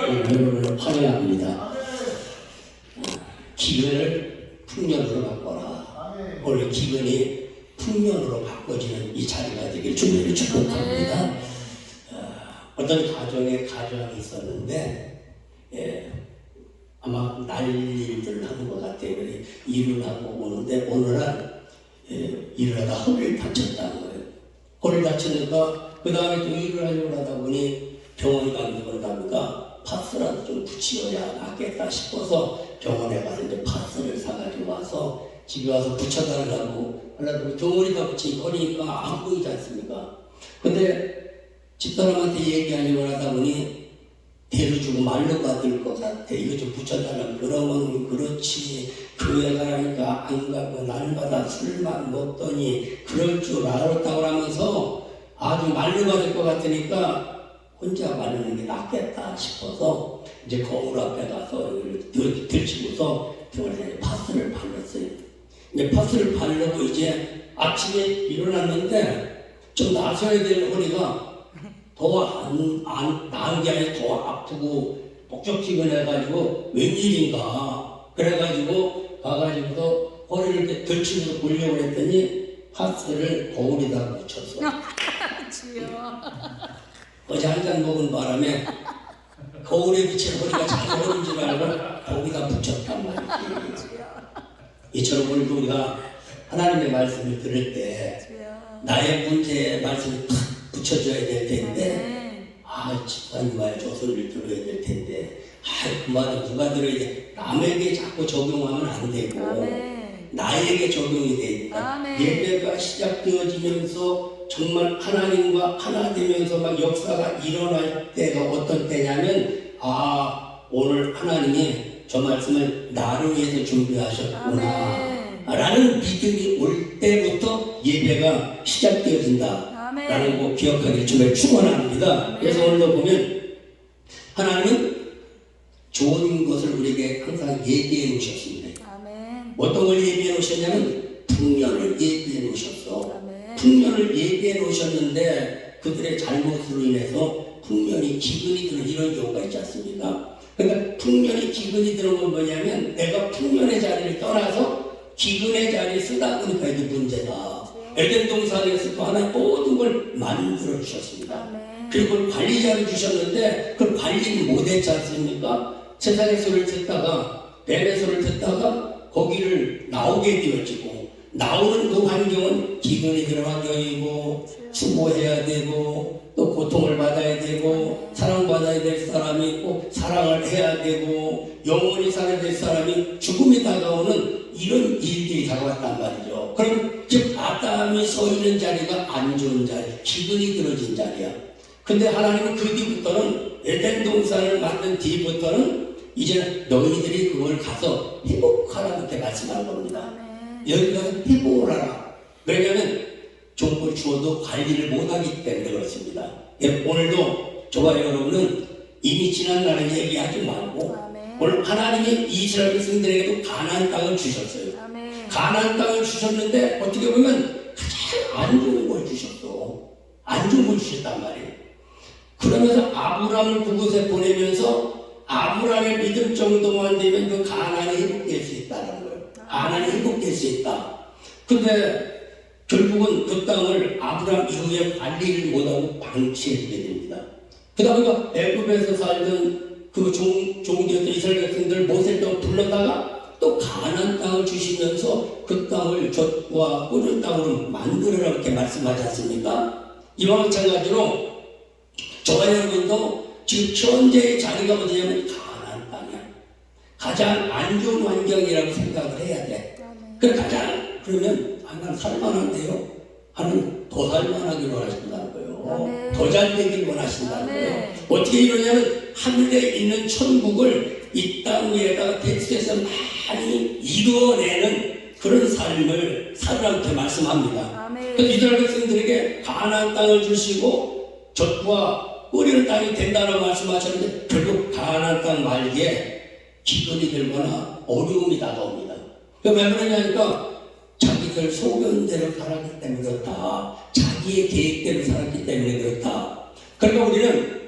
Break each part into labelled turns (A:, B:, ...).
A: 여러분을 환영합니다. 기근을 풍년으로 바꿔라. 오늘 기근이 풍년으로 바꿔지는 이 자리가 되길 주님을 축복합니다. 어떤 가정에 가정이 있었는데 아마 난일들 하는 것 같아요. 일을 하고 오는데 어느 날 일을 하다 허리를 다쳤다는 거예요. 허리를 다치니까 그 다음에 또 일을 하려고 하다 보니 병원에 가면 그러다 보니까 파스라도 좀 붙여야 낫겠다 싶어서 병원에 가서 이제 파스를 사가지고 와서 집에 와서 붙여달라고 하려고 덩어리가 붙인 허리니까 안 보이지 않습니까? 근데 집사람한테 얘기하려고 하다 보니 대로 주고 말로 받을 것 같아. 이거 좀 붙여달라고. 그러면 그렇지. 교회 가라니까 안 가고 날마다 술만 먹더니 그럴 줄 알았다고 하면서 아주 말로 받을 것 같으니까 혼자 바르는 게 낫겠다 싶어서 이제 거울 앞에 가서 들치고서 병원에 파스를 발랐어요. 이제 파스를 바르고 이제 아침에 일어났는데 좀 나서야 될 허리가 더 나은 게 아니라 더 아프고 뻑적지근해가지고 웬일인가 그래가지고 가가지고서 허리를 이렇게 들치면서 보려고 했더니 파스를 거울에다 묻혔어. 어제 한 잔 먹은 바람에 거울에 비친 허리가 자주 흐른 줄 알고 거기다 붙였단 말이지. 이처럼 오늘도 우리가 하나님의 말씀을 들을 때 나의 문제에 말씀을 탁 붙여줘야 될 텐데 집사님 말 저 소리를 들어야 될 텐데 그 말은 누가 들어야 돼. 남에게 자꾸 적용하면 안 되고 나에게 적용이 되니까 예배가 시작되어지면서 정말 하나님과 하나 되면서 막 역사가 일어날 때가 어떤 때냐면 오늘 하나님이 저 말씀을 나를 위해서 준비하셨구나 라는 믿음이 올 때부터 예배가 시작되어진다 라는 거 기억하기를 주님을 축원합니다. 그래서 오늘도 보면 하나님은 좋은 것을 우리에게 항상 예비해 놓으셨습니다. 어떤 걸 예비해 놓으셨냐면 풍년을 예비해 놓으셨어. 풍년을 예비해 놓으셨는데 그들의 잘못으로 인해서 풍년이 기근이 드는 이런 경우가 있지 않습니까? 그러니까 풍년이 기근이 드는 건 뭐냐면 내가 풍년의 자리를 떠나서 기근의 자리에 쓰다 보니까 이게 문제다. 에덴 동산에서도 하나님 모든 걸 만들어 주셨습니다. 그리고 관리자를 주셨는데 그걸 관리를 못했지 않습니까? 세상의 소리를 듣다가 뱀의 소리를 듣다가 거기를 나오게 되어지고 나오는 그 환경은 기근이 들어간 환경이고 수고해야 되고 또 고통을 받아야 되고 사랑받아야 될 사람이 있고 사랑을 해야 되고 영원히 살아야 될 사람이 죽음이 다가오는 이런 일들이 다가왔단 말이죠. 그럼 즉 아담이 서 있는 자리가 안 좋은 자리, 기근이 들어진 자리야. 근데 하나님은 그 뒤부터는 에덴 동산을 만든 뒤부터는 이제 너희들이 그걸 가서 회복하라 그렇게 말씀하는 겁니다. 여기 가서 회복을 하라. 왜냐하면 좋은 걸 주어도 관리를 못하기 때문에 그렇습니다. 오늘도 저와 여러분은 이미 지난 날을 얘기하지 말고 오늘 하나님이 이스라엘 백성들에게도 가나안 땅을 주셨어요. 가나안 땅을 주셨는데 어떻게 보면 가장 안 좋은 걸 주셨어. 안 좋은 걸 주셨단 말이에요. 그러면서 아브라함을 그곳에 보내면서 아브라함의 믿음 정도만 되면 그 가나안이 회복될 수 있다는 거예요. 가나안이 회복될 수 있다. 근데 결국은 그 땅을 아브라함 이후에 관리를 못하고 방치해주게 됩니다. 그 다음에 애굽에서 살던 그 종되었던 이스라엘 백성들 모세를 또 불러다가 또 가나안 땅을 주시면서 그 땅을 젖과 꿀을 땅으로 만들어라 이렇게 말씀하지 않습니까? 이와 마찬가지로 저와 여러분도 지금 현재의 자리가 어디냐면 가나안 땅이야. 가장 안 좋은 환경이라고 생각을 해야 돼. 그러면 하나는 살만한데요? 하나는 더 살만하길 원하신다는 거예요. 더 잘 되길 원하신다는 거예요. 어떻게 이러냐면 하늘에 있는 천국을 이 땅 위에다가 대수에서 많이 이루어내는 그런 삶을 살으라고 이렇게 말씀합니다. 그래서 이스라엘 백성들에게 가나안 땅을 주시고 젖과 꿀이는 땅이 된다고 말씀하셨는데 결국 가나안 땅 말기에 기근이 들거나 어려움이 다가옵니다. 왜 그러냐니까 자기들 소견대로 살았기 때문에 그렇다. 자기의 계획대로 살았기 때문에 그렇다. 그러니까 우리는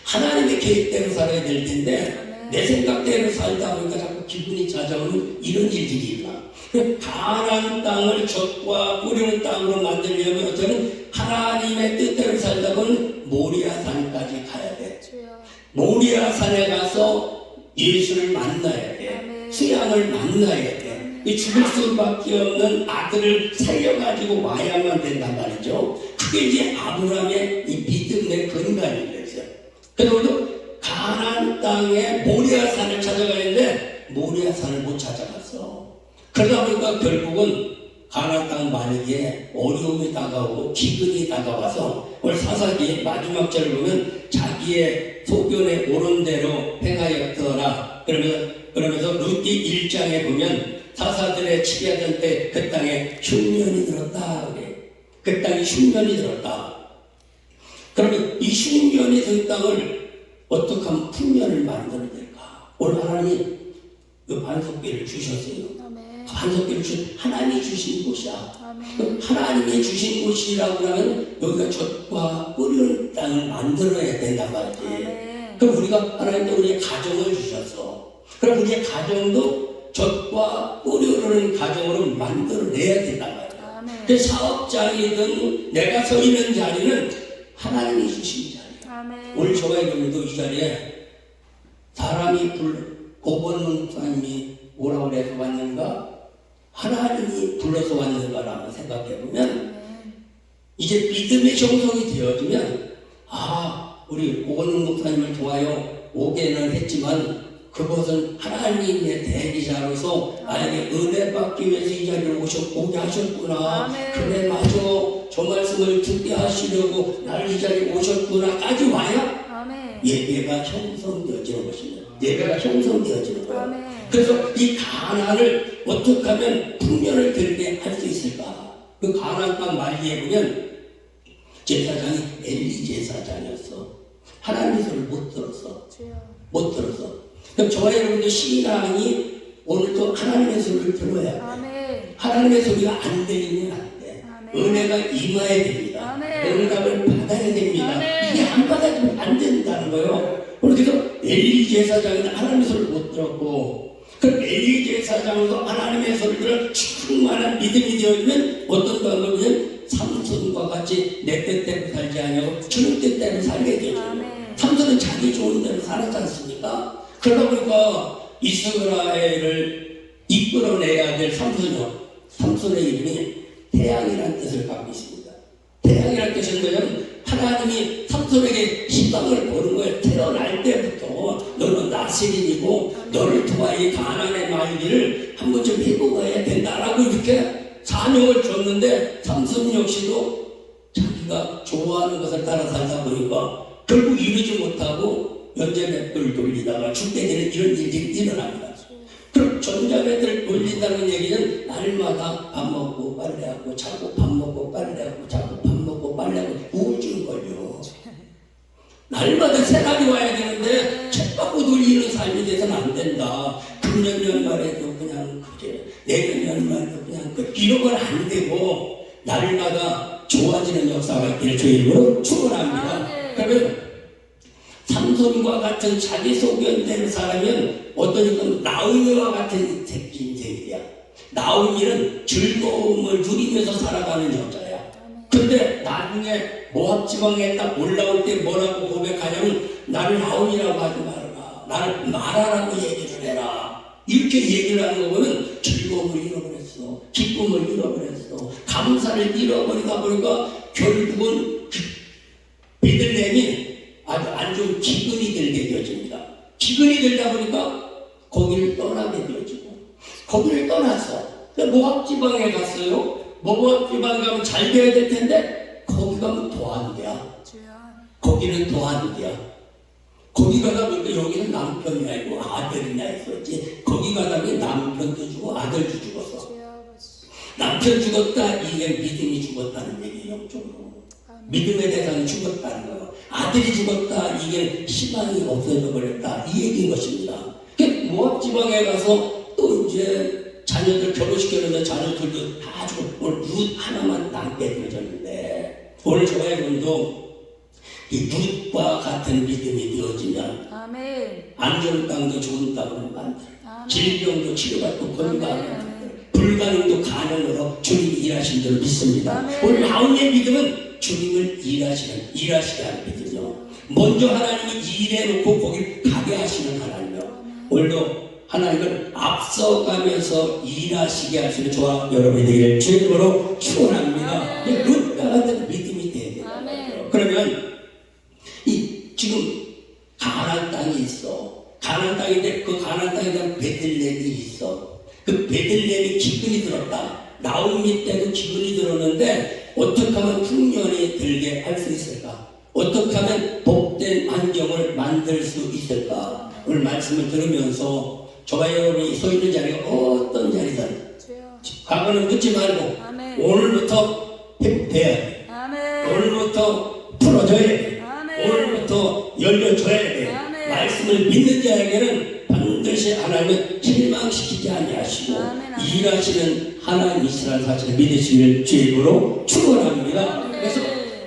A: 하나님의 계획대로 살아야 될 텐데 내 생각대로 살다 보니까 자꾸 기분이 찾아오는 이런 일들이 있나. 가나안 땅을 젖과 뿌리는 땅으로 만들려면 어쩌면 하나님의 뜻대로 살다 보면 모리아산까지 가야 돼. 모리아산에 가서 예수를 만나야 돼. 수양을 만나야 돼. 죽을 수밖에 없는 아들을 살려가지고 와야만 된단 말이죠. 그게 이제 아브라함의 이 믿음의 근간인 거죠. 그래서 가나안 땅에 모리아산을 찾아가는데 모리아산을 못 찾아갔어. 그러다 보니까 결국은 가나안 땅 만약에 어려움이 다가오고 기근이 다가와서 오늘 사사기의 마지막 절을 보면 자기의 소견에 옳은 대로 행하였더라. 그러면서 룻기 1장에 보면 사사들의 치리하던 때 그 땅에 흉년이 들었다. 그 땅에 흉년이 들었다. 그러면 이 흉년이 든 땅을 어떻게 하면 풍년을 만들어야 될까? 오늘 하나님이 그 반석기를 주셨어요. 반석기를 하나님이 주신 곳이야. 하나님이 주신 곳이라고 하면 여기가 젖과 뿌리는 땅을 만들어야 된단 말이지. 그럼 우리가 하나님도 우리의 가정을 주셨어. 그럼 우리의 가정도 젖과 뿌리 흐르는 가정으로 만들어내야 된단 말이야. 그 사업장이든 내가 서 있는 자리는 하나님이 주신 자리야. 오늘 저와 여러분도 이 자리에 사람이 고번 목사님이 오라고 해서 왔는가? 하나님이 불러서 왔는가라고 생각해보면 이제 믿음의 정성이 되어지면 우리 고건 목사님을 통하여 오게는 했지만 그것은 하나님의 대기자로서 나에게 은혜 받기 위해서 이 자리에 오게 하셨구나. 그래 맞아. 저 말씀을 듣게 하시려고 나를 이 자리에 오셨구나 까지 와야 예배가 형성되어지는 것입니다. 예배가 형성되어지는 거예요. 그래서 이 가나안을 어떻게 하면 풍년을 들게 할 수 있을까? 그 가나안 땅 말기에 보면 제사장이 엘리 제사장이었어. 하나님의 소리를 못 들었어. 못 들었어. 그럼 저와 여러분들 신앙이 오늘도 하나님의 소리를 들어야 돼. 하나님의 소리가 안 들리면 안 돼. 은혜가 임해야 됩니다. 응답을 받아야 됩니다. 이게 안 받아주면 안 된다는 거예요. 그래서 엘리 제사장은 하나님의 소리를 못 들었고, 그럼 엘리 제사장으로서 하나님의 소리를 충만한 믿음이 되어지면 어떤 방법이냐면 삼손과 같이 내 뜻대로 살지 아니하고 주님 뜻대로 살게 되죠. 삼손은 자기 좋은 대로 살았지 않습니까? 그러다 보니까 이스라엘을 이끌어내야 될 삼손이요. 삼손의 이름이 태양이라는 뜻을 갖고 있습니다. 태양이라는 뜻은 뭐냐면 하나님이 삼손에게 희망을 보는 거예요. 태어날 때부터 너는 나세린이고 너를 통하여 이 가나안의 말기를 한 번쯤 해보아야 된다라고 이렇게 사명을 줬는데 삼손 역시도 자기가 좋아하는 것을 따라 살다 보니까 결국 이루지 못하고 연자맷돌 돌리다가 죽게 되는 이런 일들이 일어납니다. 그럼 전자맷돌 돌린다는 얘기는 날마다 밥 먹고 빨래하고 자꾸 밥 먹고 빨래하고 자꾸 밥 먹고 빨래하고 우울증 걸려. 날마다 새날이 와야 되는데 책 받고 돌리는 삶이 돼서는 안 된다. 금년 연말에도 그냥 그래, 내년 연말에도 그냥 그래. 이런 건 안 되고 날마다 좋아지는 역사가 있기를 주의 이름으로 축원합니다. 그러면 삼손과 같은 자기 소견대로 살면 어떤 이건 나오미와 같은 인생이야. 나오미는 즐거움을 누리면서 살아가는 여자야. 근데 나중에 모압 지방에 딱 올라올 때 뭐라고 고백하냐면 나를 나오미라고 하지 말아라. 나를 마라라고 얘기를 해라. 이렇게 얘기를 하는 거 보면 즐거움을 잃어버렸어. 기쁨을 잃어버렸어. 감사를 잃어버리다 보니까 결국은 베들레헴이 아주 안 좋은 기근이 들게 되어집니다. 기근이 들다 보니까 거기를 떠나게 되어지고 거기를 떠났어. 모압 지방에 갔어요. 모압 지방에 가면 잘 돼야 될 텐데 거기 가면 더 안 돼. 거기는 더 안 돼. 거기 가다 보니까 여기는 남편이 아니고 아들이나 했었지. 거기 가다 보니 남편도 죽고 아들도 죽었어. 남편 죽었다 이게 믿음이 죽었다는 얘기예요. 영적으로. 믿음의 대상이 죽었다는 거예요. 아들이 죽었다 이게 희망이 없어져 버렸다 이 얘기인 것입니다. 모압 지방에 가서 또 이제 자녀들 결혼시켰는데 자녀들도 다 죽고 오늘 룻 하나만 남게 되어졌는데 오늘 저와 여러분도 이 룻과 같은 믿음이 되어지면
B: 아멘.
A: 안 좋은 땅도 좋은 땅으로 만들어.
B: 아멘.
A: 질병도 치료받고 건강하게
B: 아멘.
A: 만들어. 불가능도 가능으로 주님이 일하신 줄 믿습니다.
B: 아멘.
A: 오늘 아우의 믿음은 주님을 일하시게 하는 믿음이요. 먼저 하나님이 일해놓고 거길 가게 하시는 하나님이요. 오늘도 하나님을 앞서가면서 일하시게 하시는 저와 여러분이 되기를 주님으로 축원합니다. 룻과 같은 믿음이 되어야 돼요. 그러면 이 지금 가나안 땅이 있어. 가나안 땅인데 그 가나안 땅에 대한 베들레헴이 있어. 그 베들레헴이 기근이 들었다. 나오미 때도 기근이 들었는데 어떻게 하면 흉년이 들게 할 수 있을까? 어떻게 하면 복된 환경을 만들 수 있을까? 오늘 말씀을 들으면서 저와 여러분이 서 있는 자리가 어떤 자리든 과거는 묻지 말고
B: 아멘.
A: 오늘부터 회복돼야 돼.
B: 아멘.
A: 오늘부터 풀어줘야 돼.
B: 아멘.
A: 오늘부터 열려줘야 돼.
B: 아멘.
A: 말씀을 믿는 자에게는 반드시 하나님은 실망시키지 아니하시고
B: 아멘.
A: 일하시는 하나님이시라는 사실을 믿으시길 주입으로 축원합니다. 그래서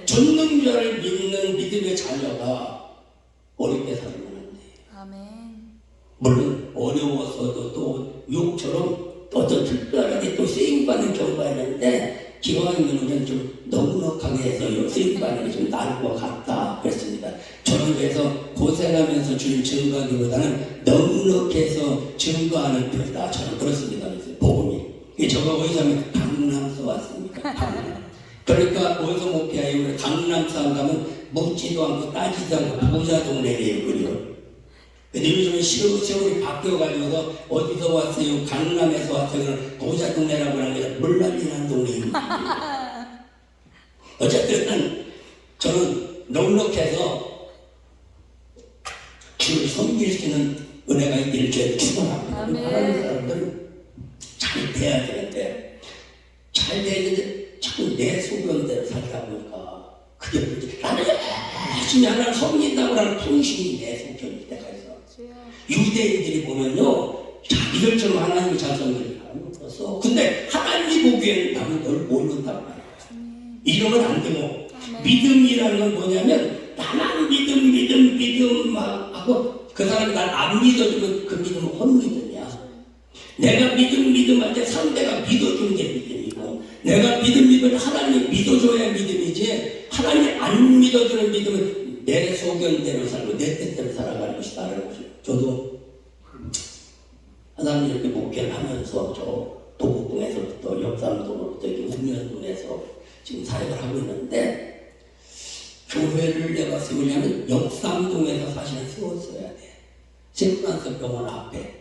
A: 전능자를 믿는 믿음의 자녀가 어렵게 살면 안 돼.
B: 아멘.
A: 물론 어려워서도 또 욕처럼 어떤 특별하게 또 쓰임받는 경우가 있는데 기왕이면 우리는 좀 넉넉하게 해서 쓰임받는 게 좀 나을 것 같다 그랬습니다. 저는 그래서 고생하면서 주님 증거하기보다는 넉넉해서 증거하는 편이다. 저는 그렇습니다. 그래서 복음이. 저가 어디서 하면 강남서 왔습니다. 강남. 그러니까 어디서 목회하여 우리 강남서 가면 묻지도 않고 따지도 않고 부자 동네래요. 그리고 근데 요즘에 세월이 바뀌어가지고서 어디서 왔어요? 강남에서 왔어요? 부자 동네라고 하는 게 물난리난 동네입니다. 어쨌든 저는 넉넉해서 주를 섬길 수 있는 은혜가 있기를 주에 축원합니다. 하나님 사람들은 잘 돼야 되는데 잘 되는데 자꾸 내 소견대로 살다 보니까 그게 문제. 나는 열심히 하나님 섬긴다고 하는 통신이 내 소견일 때가 있어. 유대인들이 보면요 자기들처럼 하나님을 잘 섬기는 사람이 없었어. 근데 하나님이 보기에는 나는 널 모른단 말이야. 이러면 안 되고 믿음이라는 건 뭐냐면 나만 믿음 막 하고 그 사람이 날 안 믿어주면 그 믿음은 헛믿음이야. 내가 믿음 할 때 상대가 믿어주는 게 믿음이고 내가 믿음 하나님이 믿어줘야 믿음이지 하나님이 안 믿어주는 믿음은 내 소견대로 살고 내 뜻대로 살아가는 것이다라는 거죠. 저도 하나님 이렇게 목회를 하면서 저 도곡동에서부터 역삼동으로부터 이렇게 우면동에서 지금 사역을 하고 있는데 교회를 내가 세우려면 역삼동에서 사실은 세웠어야 돼. 세분한서 병원 앞에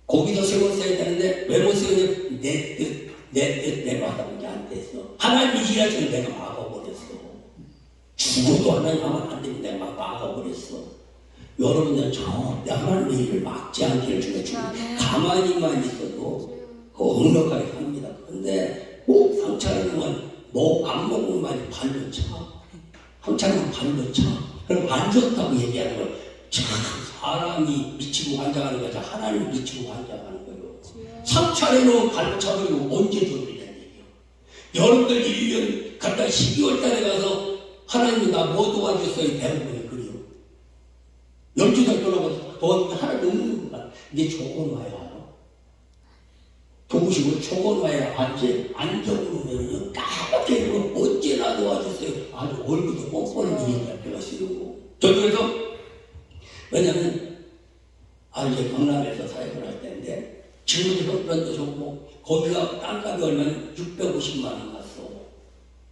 A: 거기서 세웠어야 되는데 왜 못 세우냐? 내 뜻 내가 하다 보니 안 됐어. 하나님이 일하시는 내가 막아버렸어. 죽어도 하나님 하면 안 되는데 내가 막 막아버렸어. 여러분들 절대 하나님의 일을 막지 않기를 주는 가만히만 있어도 넉넉하게 삽니다. 그런데 꼭 상처는 뭐안 먹으면 많이 발로 차. 상처는 발로 차. 그럼 안 좋다고 얘기하는 걸 참 사람이 미치고 환장하는 거죠. 하나님 미치고 환장하는 거예요. 상처에는 발로 차버리고 언제 좋으냐는 얘기예요. 여러분들 1년 갔다 12월 달에 가서 하나님이 나 뭐 도와줬어요? 대부분이 그래요. 12달 돌아가서 도와주면 하나도 없는 거야. 이게 조건와야 알아. 도우시고 조건와야 알지. 안 적으면요 까맣게 이러고 언제나 도와줬어요. 아주 얼굴도 뻔뻔히 얘기할 때가 싫고. 저도 그래서 왜냐면 이제 강남에서 사역을 할 때인데 지금은 형편도 좋고 거기가 땅값이 얼마면 650만 원 갔어.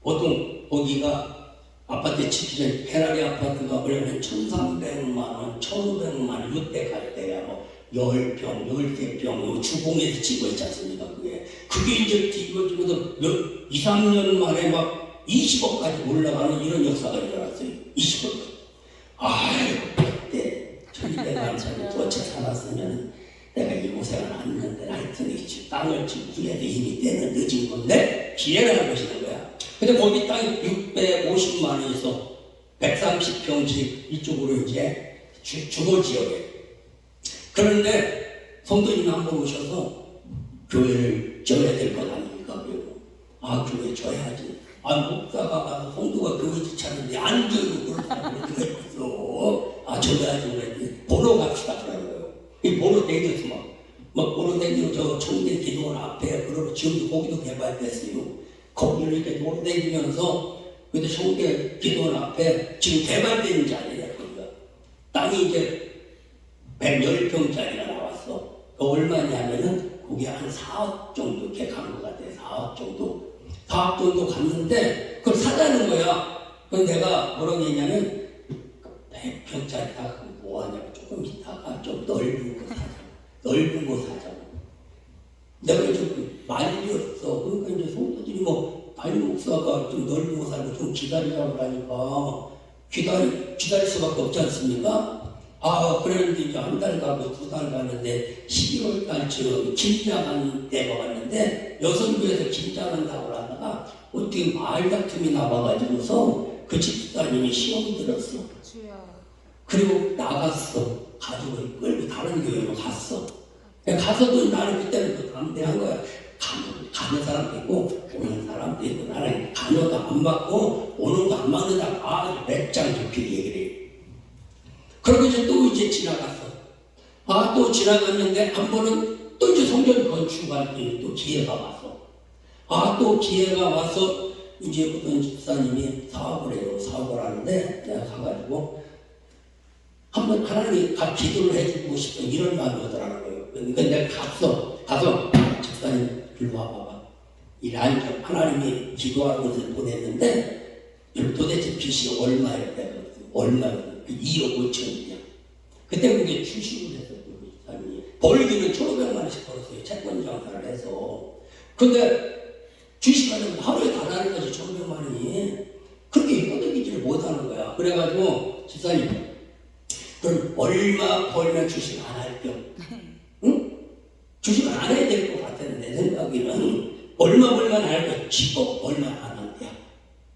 A: 보통 거기가 아파트 짓기 전에 페라리 아파트가 원래는 1,300만 원, 1,500만 원 이때 갈 때야 뭐 10평, 13평 주공에서 짓고 있지 않습니까? 그게 이제 뒤집어지고서 2, 3년 만에 막 20억까지 올라가는 이런 역사가 일어났어요. 20억. 아이고 그때 1200만 도체 살았으면 내가 이 고생을 안 했는데 하여튼 이 땅을 지금 구해도 이미 때는 늦은 건데 기회를 하시는 거야. 근데 거기 땅이 650만 원에서 130평씩 이쪽으로 이제 주거 지역에. 그런데 성도님 한번 오셔서 교회를 져야 될 것 아닙니까? 교회 져야지. 목사가 가서 성도가 교회 지쳤는데 안 줘도 그렇다고 그랬어. 저래야지 그랬지. 보러 갑시다 그러는 거예요. 이 보러 댕겨서 막 보러 댕기고 저 청대 기도원 앞에 그러고 지금도 거기도 개발됐어요. 거기를 이렇게 보러 댕기면서 근데 청대 기도원 앞에 지금 개발되는 자리야 거기가. 땅이 이제 110평짜리가 나왔어. 그 얼마냐면은 그게 한 4억 정도 이렇게 간 것 같아. 4억 정도. 4억 정도 갔는데 그걸 사자는 거야. 그럼 내가 뭐라고 했냐면 100평짜리 다 뭐하냐고 조금 있다가 좀 넓은 거 사자. 넓은 거 사자고. 내가 좀 말렸어. 그러니까 이제 성도들이 담임 목사가 좀 넓은 거 사고 좀 기다리라고 하니까 기다릴 수밖에 없지 않습니까? 그랬는데 이제 한 달 가고 2달 가는데 11월 달쯤 김장하는 때가 왔는데 여성부에서 김장한다고 하다가 어떻게 말 다툼이 나와가지고서 그 집사님이 시험 들었어. 그리고 나갔어. 가족을 끌고 다른 교회로 갔어. 가서도 나는 그때는 또 담대한 거야. 가는 사람도 있고 오는 사람도 있고 나는 가녀도 안 맞고 오는 거 안 맞는다. 맥장 좋게 얘기를 해. 그러고 이제 지나갔어. 또 지나갔는데 한 번은 또 이제 성전 건축할 때 또 기회가 왔어. 또 기회가 와서 이제 어떤 집사님이 사업을 해요. 사업을 하는데 내가 가가지고 한번 하나님이 기도를 해주고 싶은 이런 마음이 오더라는 거예요. 그러니까 내가 가서 집사님 일로 와봐봐. 하나님이 기도하는 것을 보냈는데 도대체 빚이 얼마예요? 내가 얼마예요? 2억 5천이야. 그때 그게 주식을 했었고 벌기는 1,500만 원씩 벌었어요. 채권 장사를 해서. 근데 주식하려면 하루에 다 나는 거지. 1,500만 원이. 그렇게 허덕이지를 못하는 거야. 그래가지고 집사님 그럼 얼마 벌면 주식 안 할게요? 응? 주식 안 해야 될 것 같았는데 내 생각에는 얼마 벌면 안 할게요? 10억 얼마 안 한대요.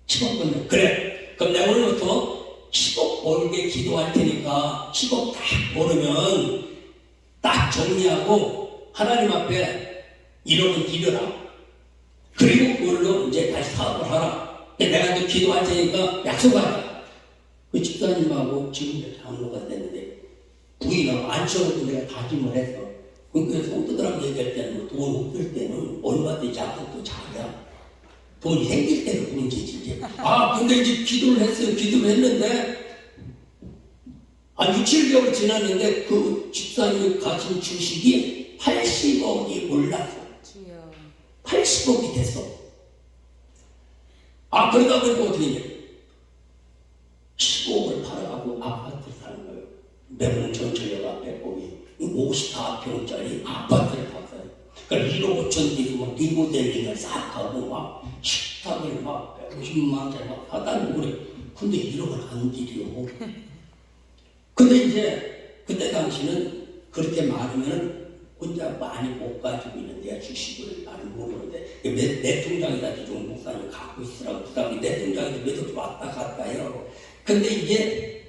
A: 10억 벌면 그래. 그럼 내가 오늘부터 10억 벌게 기도할 테니까 10억 딱 벌으면 딱 정리하고 하나님 앞에 1억은 드려라. 그리고 그걸로 이제 다시 사업을 하라. 내가 또 기도할 테니까 약속하자. 그 집사님하고 지금 장로가 됐는데 부인하고 앉혀놓고 내가 다짐을 했어. 그러니까 성도들하고 얘기할 때는 돈 없을 때는 얼마든지 약속도 잘해. 돈이 생길 때는 문제지 이제. 근데 이제 기도를 했어요. 기도를 했는데 6, 7개월 지났는데 그 집사님이 가진 주식이 80억이 올랐어. 80억이 됐어. 그러다 보니까 어떻게 했냐. 15억을 팔아가고 아파트를 사는 거예요. 매번 전철역 앞에 거기 54평짜리 아파트를 샀어요. 그러니까 1억 5천들이 리모델링을 싹 하고 식탁을 150만 원짜리 사다니고 그래. 근데 1억을 안 들여. 근데 이제 그때 당시는 그렇게 많으면 혼자 많이 못 가지고 있는데 주식을 많이 모르는데 내 통장에다 좀 목사님 갖고 있으라고 부담이 내 통장에다 몇억 왔다 갔다 해요. 근데 이제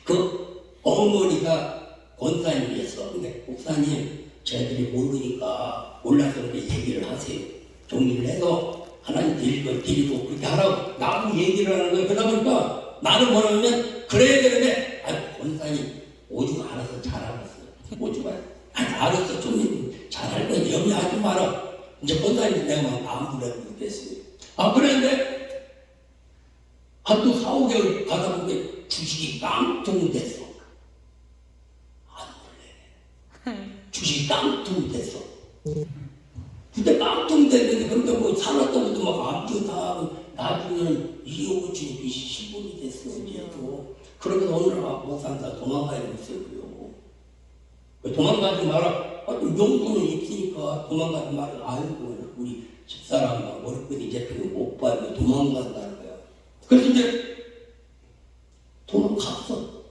A: 그 어머니가 권사님이었어. 근데 목사님 저희들이 모르니까 몰라서 그렇게 얘기를 하세요. 정리를 해서 하나님 드리고 그렇게 하라고 나하고 얘기를 하는 거예요. 그러다 보니까 나는 뭐냐면 그래 권사님 오죽 알아서 잘하고 있어. 오죽 알았어. 좀 잘할 거야. 염려하지 마라. 이제 권사님 내가 마음으로 됐어요. 그랬는데 한 또 4, 5개월 가다 보니까 주식이 깡통 됐어. 안 놀래. 주식이 깡통 됐어. 근데 깡통 됐는데 그런데 뭐 살았던 것도 막 압류다. 나중에는 2억 5천이 빚이 10억이 됐어. 이제도. 그러면서 오늘 못 산다. 도망가야 되겠어요. 도망가지 마라. 용돈은 있으니까 도망가지 마라. 아이고 우리 집사람과 머리끝 이제 못 봐요. 도망간다는 거야. 그래서 이제 도망갔어.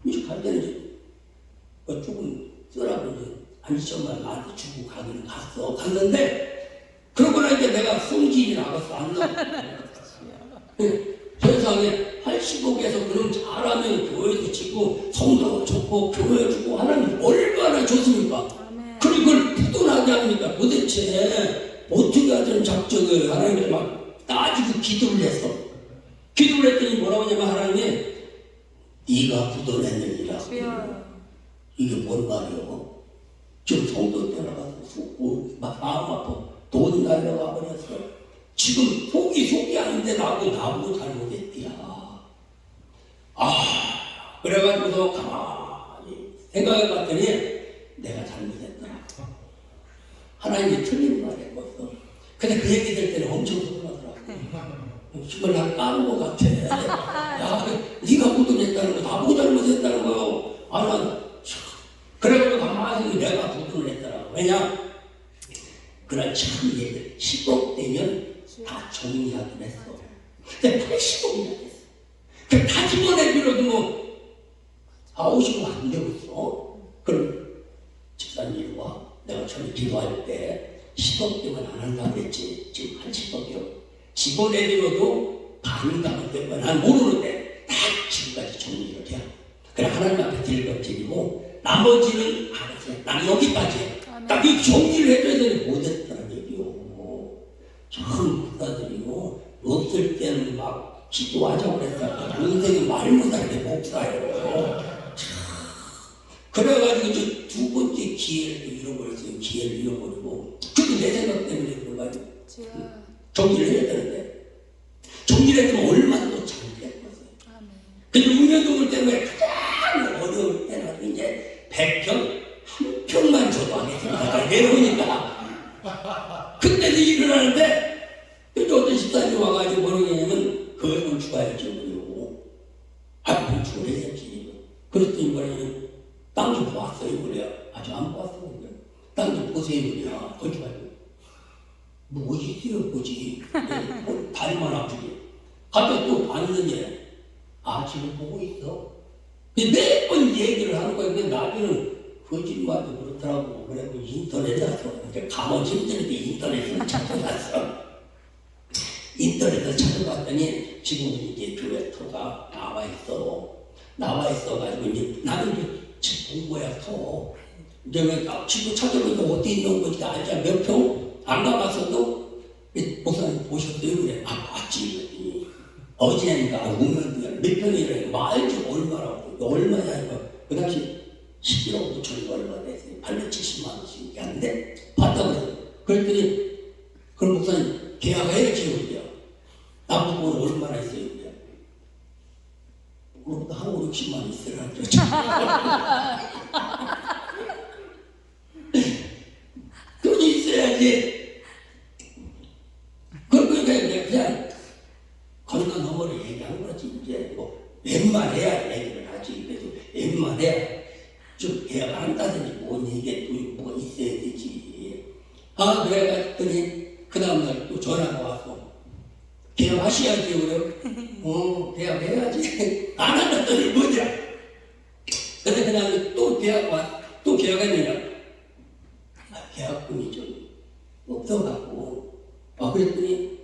A: 이제 갈 때는 이제 조금 쓰라고 이제 안시점만 나한테 주고 가기는 갔는데 그러고 나니까 내가 성질이 나갔어. 안 나갔어. 세상에 80억에서 그럼 잘하면 교회도 짓고 성도 좋고 교회 주고 하나님 얼마나 좋습니까? 그리고 그걸 부도나게 합니까? 도대체 어떻게 하든 작정을 하나님께 막 따지고 기도를 했어. 기도를 했더니 뭐라고 하냐면 하나님이 네가 굳어냈느니라. 이게 뭔 말이요? 지금 성도 떠나가서 막 마음 아파 돈 날려가 버렸어. 지금 속이 아닌데 나보고 잘못했디야. 그래가지고서 가만히 생각해 봤더니 내가 잘못했더라. 하나님이 틀린 말 했었어. 근데 그 얘기 될 때는 엄청 서운하더라고. 정말 난 까는 것 같아. 야, 네가 부도냈다는 거 나보고 잘못했다는 거요. 그래가지고 가만히 내가 부도를 했더라고. 왜냐? 그런 참 얘기들 10억 되면 다 정리하기로 했어. 근데 80억이나 됐어. 다 집어내기로도 뭐 50억 안 되고 있어. 그럼 집사님 와. 내가 처음에 기도할 때 10억 되면 안 한다고 그랬지. 지금 80억이요. 집어내기로도 반응당할 때가 난 모르는데 다 지금까지 정리를 해야. 그래 하나님 앞에 드리고 나머지는 알았어요. 난 여기까지. 딱 이 정리를 해줘야 되는데 못했다는 얘기요. 참 목사들이요. 없을 때는 막 기도하자고 그랬다가 동생이 말 못하게 목사예요. 그래가지고 저 두 번째 기회를 잃어버렸어요. 기회를 잃어버리고. 그것도 내 생각 때문에 그런 거 아니에요. 정리를 해야 되는데. 정리를 했으면 얼마나 더 잘됐겠어요. 근데 운영동을 때문에 가장 어려울 때는 이제 100평, 한 평만 줘도 하겠습니다. 내려오니까. 그때도 일어나는데, 근데 어떤 집사님이 와가지고 뭐라고 하냐면, 그걸 추가해야지, 그러고. 건축을 해야지. 그랬더니 뭐냐면, 땅 좀 보았어요, 그래요. 아직 안 보았어요, 그래요. 땅 좀 보세요, 그래요. 건축하고. 뭐, 어딨어요, 보지. 다리만 아프지. 갑자기 또 봤는데, 지금 보고 있어. 매번 얘기를 하는 거야. 근데 나중에는 거짓말도 그렇더라고. 그래서 인터넷에 가서, 가만히 힘드는데 인터넷을 찾아봤어. 인터넷을 찾아봤더니 지금 이제 교회 터가 나와 있어. 나와 있어가지고 이제 나는 이제 본 거야, 터. 이제 왜 지금 찾아보니까 어디 있는 건지 알자. 몇 평? 안 가봤어도 목사님 보셨어요? 그래. 봤지. 어디냐니까 우면 몇 평이래. 말좀 얼마냐 이거. 그 당시 11억 5천이 얼마 됐어요. 870만 원씩 하는데 봤다고 그랬어요. 그랬더니 그럼 목사님 계약해야지 그래요. 나보고 얼마나 있어요 그래요. 그럼 한 5, 60만 원 있어야 그렇죠. 돈이 있어야지. 그냥 건너 너머를 얘기하는 거지. 이제 뭐 웬만해야 얘기를 하지. 그래도 웬만해야 좀 계약 안 한다든지 뭔 얘기에 또 뭐가 있어야 되지. 그래가지고 그 다음날 또 전화가 왔어. 계약하셔야지 그래요. 계약해야지. 안 한다더니 뭐냐. 근데 그 다음에 또 계약했느냐. 계약금이 좀 없어갖고. 그랬더니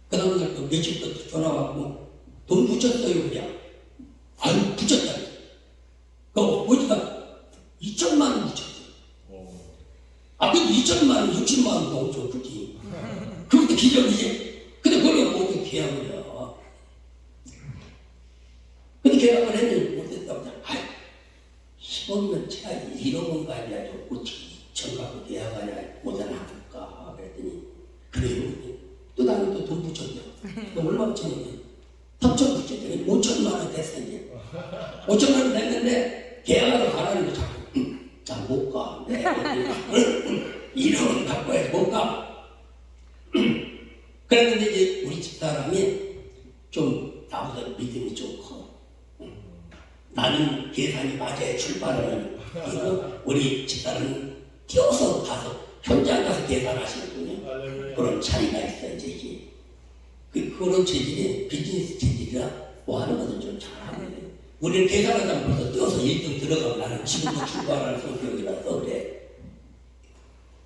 A: 그 다음날 또 며칠 또 전화 왔고 돈 붙였어요 그냥. 붙였다. 보니까 2천만 원 붙였어요. 근데 2천만 원, 60만 원도 엄청 크지. 그것도 기적이지. 근데 그걸 어떻게 계약을 해. 근데 계약을 했는데 못했다고. 10억이면 제가 1억은 가야 어떻게 2천 갖고 계약하냐. 못하나 할까. 그랬더니 그래요. 또 다른 또 돈 붙였대요. 얼마 붙였는데 3천 붙였더니 5천만 원 됐어 이제. 5천만 원 됐는데 계약하러 가라는 거 자꾸 난 못 가. 1억은 갖고 해야지 못 가. 그랬는데 이제 우리 집사람이 좀 나보다 믿음이 좀 커. 나는 계산이 맞아야 출발을 하고 우리 집사람은 뛰어서 가서 현장 가서 계산하시거든요. 그런 차이가 있어요. 이제 그런 체질이 비즈니스 체질이라 뭐 하는 것은 좀 잘하거든요. 우리는 계산하다 벌써 뛰어서 1등 들어가고 나는 지금도 출발하는 성격이라서 그래.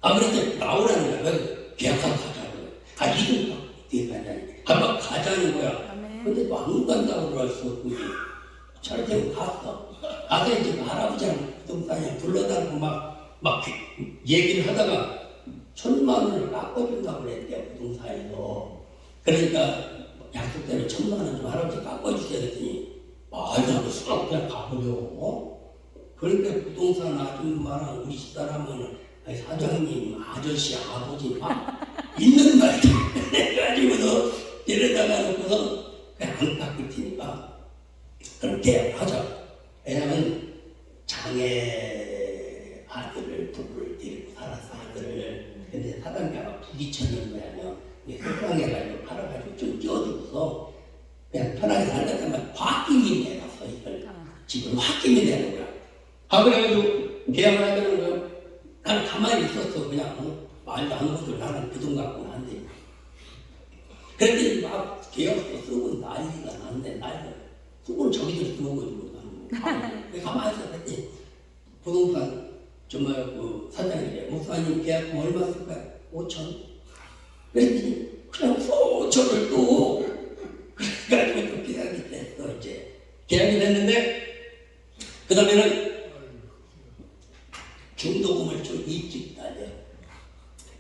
A: 그래서 나오라는 거야. 계약하러 가자고. 2등 어떻게 가냐니. 한번 가자는 거야. 근데 또 안 간다고 그럴 수 없고 차를 대고 갔어. 가서 이제 할아버지랑 부동산에 불러다니고 막 얘기를 하다가 1,000만 원을 깎아준다고 그랬대요. 부동산에서. 그러니까 약속대로 1,000만 원 좀 할아버지 깎아주세요 했더니 말도 안 돼. 그냥 가버려. 그러니까 부동산 아줌마랑 우리 집사람은 사장님, 아저씨, 아버지 막 있는 말도 해가지고서 데려다가 놓고서 그냥 안 깎을 테니까 그럼 계약을 하자. 왜냐면 장애 아들을 둘을 데리고 살았어, 아들을. 근데 사단가가 부딪혔는 거야요. 속상해가지고 팔아가지고 좀 띄워주고서 그냥 편하게 살려다만 홧김이 내놨어. 이걸 지금 홧김이 내는 거야. 그래가지고 계약을 하자는 거야. 나는 가만히 있었어. 그냥 말도 안 하고 나는 그 돈 갖고는 안 돼. 그랬더니 막 계약서 쓰고 난리가 났네. 쓰고는 저기들 쓰는 거지. 가만히 있었더니 부동산 정말 그 사장님이 목사님 계약금 얼마 쓸까요? 5천. 그랬더니 그냥 5천을 또 그래가지고 또 계약이 됐어. 이제 계약이 됐는데 그 다음에는 중도금을 좀 일찍 달려.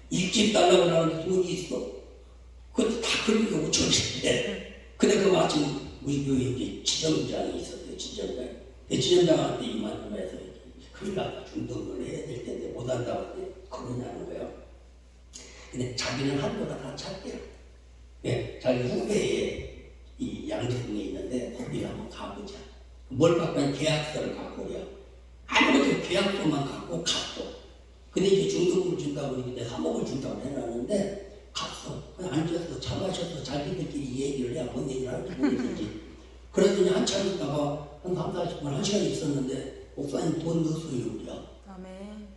A: 일찍 달라고 나오는데 돈이 있어. 그것도 다 그리고 5천인데 근데 그 마침 우리 교회에 이제 지점장이 있었어요. 지점장. 지점장한테 이만 좀 해서 큰일 났다. 중도금을 해야 될 텐데 못 한다고 했더니 그러냐는 거예요. 근데 자기는 한도가 다 찼대요. 네, 자기 후배에 이 양재동에 있는데 거기 한번 가보자. 뭘 갖고 한 계약서를 갖고 오려. 아무것도 계약서만 갖고 갔어. 근데 이제 중도금을 준다고 했는데 3억을 준다고 해놨는데 갔어. 그냥 앉아서 차 마셔서 자기들끼리 얘기를 해야 뭔 얘기를 하는지 모르겠지. 그러더니 한참 있다가 한 3, 40분 1시간 있었는데 목사님 돈 넣었어요. 우리야.
B: 아멘.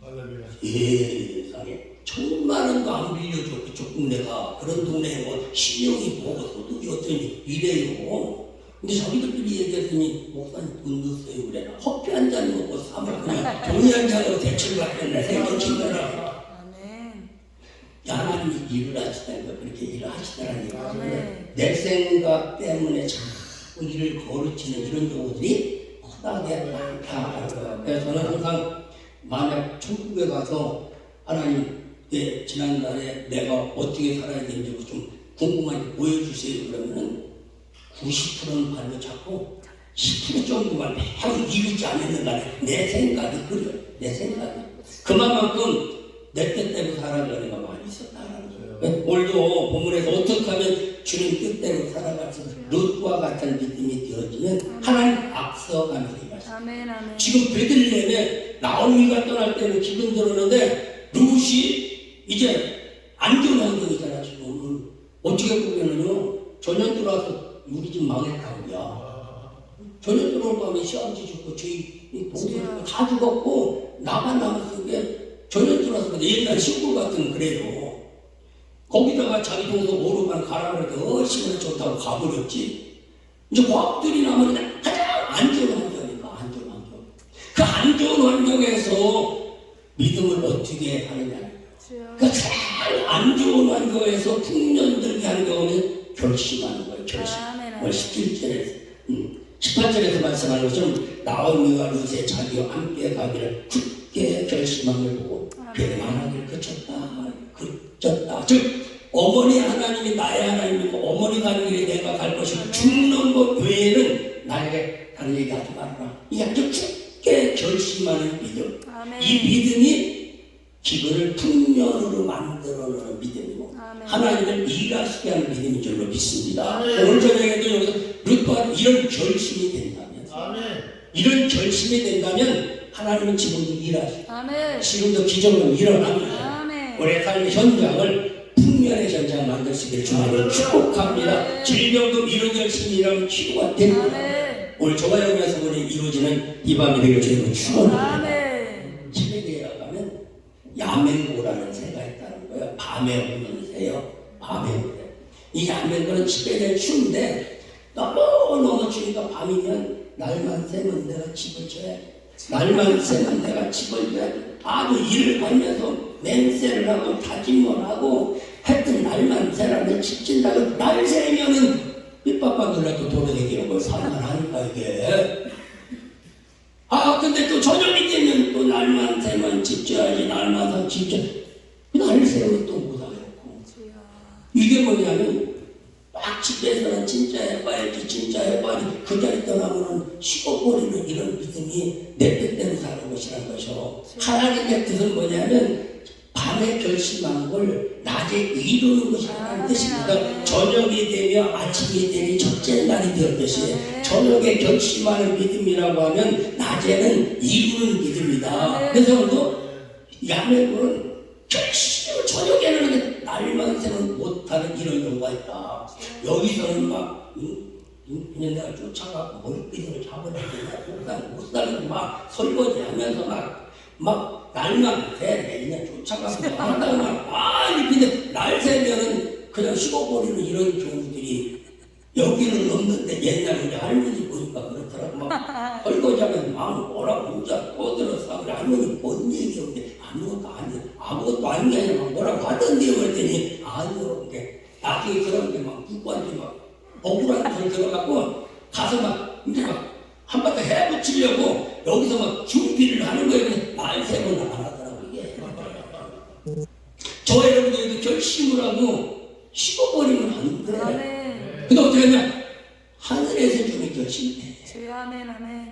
A: 예, 세상에 1,000만 원도 안 빌려줘. 그쪽 동네가. 그런 동네에 뭐 신용이 뭐고 소득이 어쩌니 이래요. 근데 자기들끼리 얘기했더니 목사님 돈 넣었어요. 그래. 커피 한 잔 먹고 사면 그냥 종이 한 장으로 대출 받겠네. 생각해보라. 하나님이 일을 하시다니까 그렇게 일을 하시더라니까. 내 생각 때문에 자꾸 일을 거르치는 이런 경우들이 허다하게 많다는 거예요. 그래서 저는 항상 만약 천국에 가서 하나님 지난날에 내가 어떻게 살아야 되는지 좀 궁금하게 보여주세요. 그러면은 90%는 발로 잡고 10% 정도만 매우 이루지 않았는가 내 생각이 그래요. 내 생각이 그만큼 내 뜻대로 살아가는 거 많이 있었다라는 거예요. 오늘도 본문에서 어떻게 하면 주님 뜻대로 살아갈 수 있는 룻과 같은 믿음이 되어지면 하나님 앞서가면서 일하십니다. 지금 베들레헴에 나오미가 떠날 때는 기분 들었는데 룻이 이제 안전 환경이잖아. 지금 어떻게 보면은요 전년 들어와서 우리 집 망했다고요. 전년 들어오면 시아버지 죽고 저희 동생 죽고 다 죽었고 나만 남았을 게 전년 들어와서 옛날 시골 같은 그래요. 거기다가 자기 동생 오르반 가라 그래도 얼씨나 좋다고 가버렸지. 이제 과학들이 나면 가장 안전 환경이니까 안전 환경. 그 안전 환경에서 믿음을 어떻게 하느냐. 그 잘 안 좋은 환경에서 풍년들게 하는 경우는 결심하는 거예요. 결심. 18절에서 말씀하는 것처럼 나오미가 룻의 자기와 함께 가기를 굳게 결심한 걸 보고 배만하기를 그쳤다. 즉 어머니 하나님이 나의 하나님이고 어머니 가는 길에 내가 갈 것이고 죽는 것 외에는 나에게 다른 얘기 하지 말아라. 이게 아주 굳게 결심하는 믿음. 이 믿음이 기근을 풍년으로 만들어내는 믿음이고 하나님을 일하시게 하는 믿음인 줄로 믿습니다. 오늘 저녁에도 여기서 룻과 이런 결심이 된다면 이런 결심이 된다면 하나님은 지금도 일하시고 지금도 기적은 일어납니다. 우리의 삶의 현장을 풍년의 현장 만드시기를 주님으로 축복합니다. 질병도 이런 열심히 일하면 치료가 됩니다. 오늘 저와 여러분의 소원이 이루어지는 이 밤이 되길 주님으로 축원합니다. 시베리아에 가면 야맹고라는 새가 있다는 거예요. 밤에 오는 새요. 밤에 오는 새. 이 야맹고는 시베리아에 추운데 너무너무 추우니까 밤이면 날만 새면 내가 집을 줘야 돼. 날만 새면 내가 집을 줘야 돼. 아주 일을 하면서 맹세를 하고 다짐을 하고 하여튼 날만 새라면 집 진다고 날 새면은 삐빠빠들라도 돌아다니는 걸 살만하니까 이게. 근데 또 저녁이 되면 또 날만 새면 집 져야지. 날만 새면 집 져. 날 새면 또 못하겠고. 이게 뭐냐면 진짜 해봐야지 진짜 해봐야지 그 자리 떠나면은 식어버리는 이런 믿음이 내 뜻대로 사는 것이라는 것이요. 하나님의 뜻은 뭐냐면 밤에 결심한 걸 낮에 이루는 것이라는 뜻입니다. 저녁이 되며 아침이 되니 첫째 날이 되었듯이 저녁에 결심하는 믿음이라고 하면 낮에는 이루는 믿음이다. 그래서 또 야매는 결심을 저녁에는 하는데 날만 새는 못하는 이런 경우가 있다. 여기서는 막 그냥 내가 쫓아가고 머리끄댕이를 잡아내고 못 살고 막 설거지하면서 막 날만 새 그냥 쫓아가서 한다고 근데 날 새면은 그냥 식어버리는 이런 경우들이 여기는 없는데 옛날에 우리 할머니 보니까 그렇더라고. 막 설거지하면서 막 뭐라고 혼자 떠들었어. 우리 할머니 뭔 얘기였는데 아무것도 아닌 게 아니라 막 뭐라고 하던데요 그랬더니 아니요. 나중에 그런 게 막 누구한테 막 억울한 소리 들어갖고 가서 막 이제 막 한바탕 해붙이려고 여기서 막 준비를 하는 거예요. 날 세번 안 하더라고 이게. 저 여러분들도 결심을 하고 식어버리면 안 돼. 근데 어떻게 하냐? 하늘에서 주는 결심이 돼.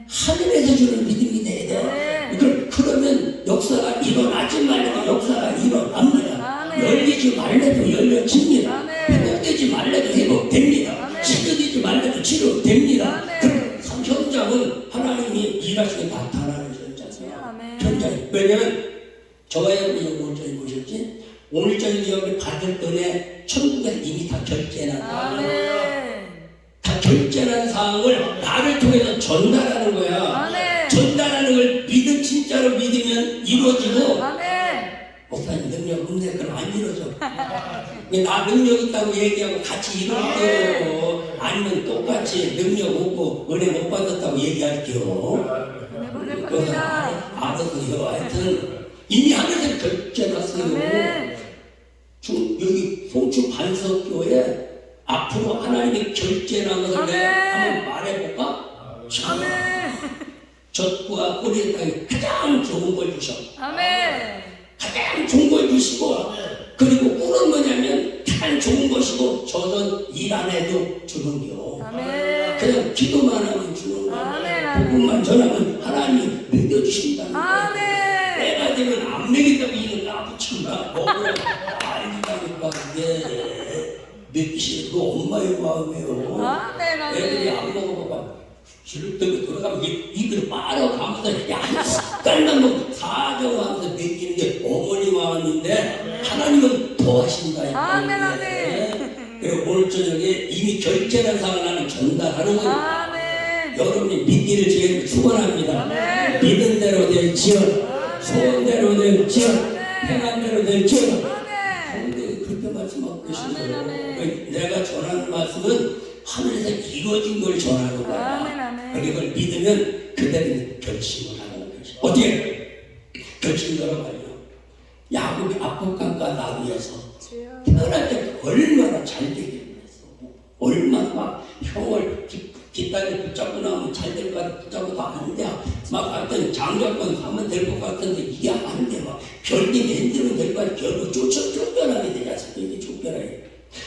A: 하늘에서 주는 믿음이 돼야 돼. 그러면 역사가 일어나지 말래도 역사가 일어납니다. 열리지 말래도 열려집니다. 회복되지 말래도 회복됩니다. 치료되지 말래도 치료됩니다. 그 현장은 하나님이 일하시고 나타나는 현장. 왜냐면 저와 여러분이 오늘 저녁 보셨지? 오늘 저녁 여러분이 받을 돈에 천국에서 이미 다 결제해놨다. 다 결제한 사항을 나를 통해서 전달하는 거야. 전달하는 걸 진짜로 믿으면 이루어지고 목사님 능력 없네 그럼 안 이루어져. 나 능력 있다고 얘기하고 같이 이룰게요. 아니면 똑같이 능력 없고 은혜 못 받았다고 얘기할게요. 그래서 알았어요. 하여튼 이미 하늘에서 결제해놨어요. 여기 송추 반석교회 앞으로 하나님의 결제라는 것을 내가 한번 말해볼까? 젖과 꿀의 땅이 가장 좋은 걸 주셔. 가장 좋은 걸 주시고 그리고 꿀은 뭐냐면 가장 좋은 것이고 젖은 일 안 해도 주는겨. 그냥 기도만 하면 주는 거야. 복음만 전하면 하나님이 먹여주신다는 거야. 내가 되면 안 먹인다고 이는 까붙인다. 먹으라고 알기다니까 그게 믿기시는 그 엄마의 마음이에요. 애들이 안 먹어봐봐. 기름뜨고 돌아가면 입을 빨아가면서 야 습관만 먹고 사정하면서 먹이는 게 어머니 마음인데 하나님은 더 하신다. 그리고 오늘 저녁에 이미 결제한 상을 나는 전달하는 거예요. 여러분이 믿기를 지금 축원합니다. 믿은 대로 될지어다. 소원대로 될지어다. 행한 대로 될지어다. 성경에 그렇게 말씀하고 계시죠. 내가 전하는 말씀은 하늘에서 이루어진 걸 전하는 거야. 그걸 믿으면 그대로 결심을 하는 것이. 어떻게 결심 걸어봐요. 야곱이 압박감과 나루에서 태어날 때 얼마나 잘 되기를 했어. 얼마나 막 형을 뒷다리 붙잡고 나오면 잘 될 것 같아. 붙잡고도 안 돼. 막 하여튼 장작권 하면 될 것 같은데 이게 안 돼. 막 별님 핸들은 될 것 같아. 결국 쫓겨나게 되지 않습니까? 이게 쫓겨나게.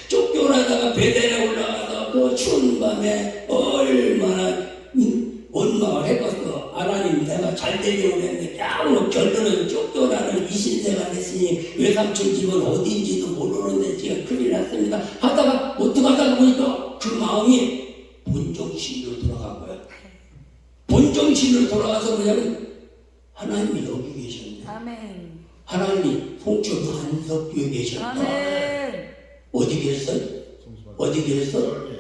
A: 쫓겨나다가 베델에 올라가서 그 추운 밤에 얼마나 원망을 했겠어. 하나님 내가 잘 되려고 했는데 아무 결론은 쫓겨나는 이 신세가 됐으니 외삼촌 집은 어딘지도 모르는데 지금 큰일 났습니다. 하다가 어떻게 하다가 보니까 그 마음이 본정신으로 돌아간 거야. 본정신으로 돌아가서 뭐냐면 하나님이 여기 계셨네. 하나님이 송추 반석교에 계셨다. 어디 계셨어요? 어디 계셨어?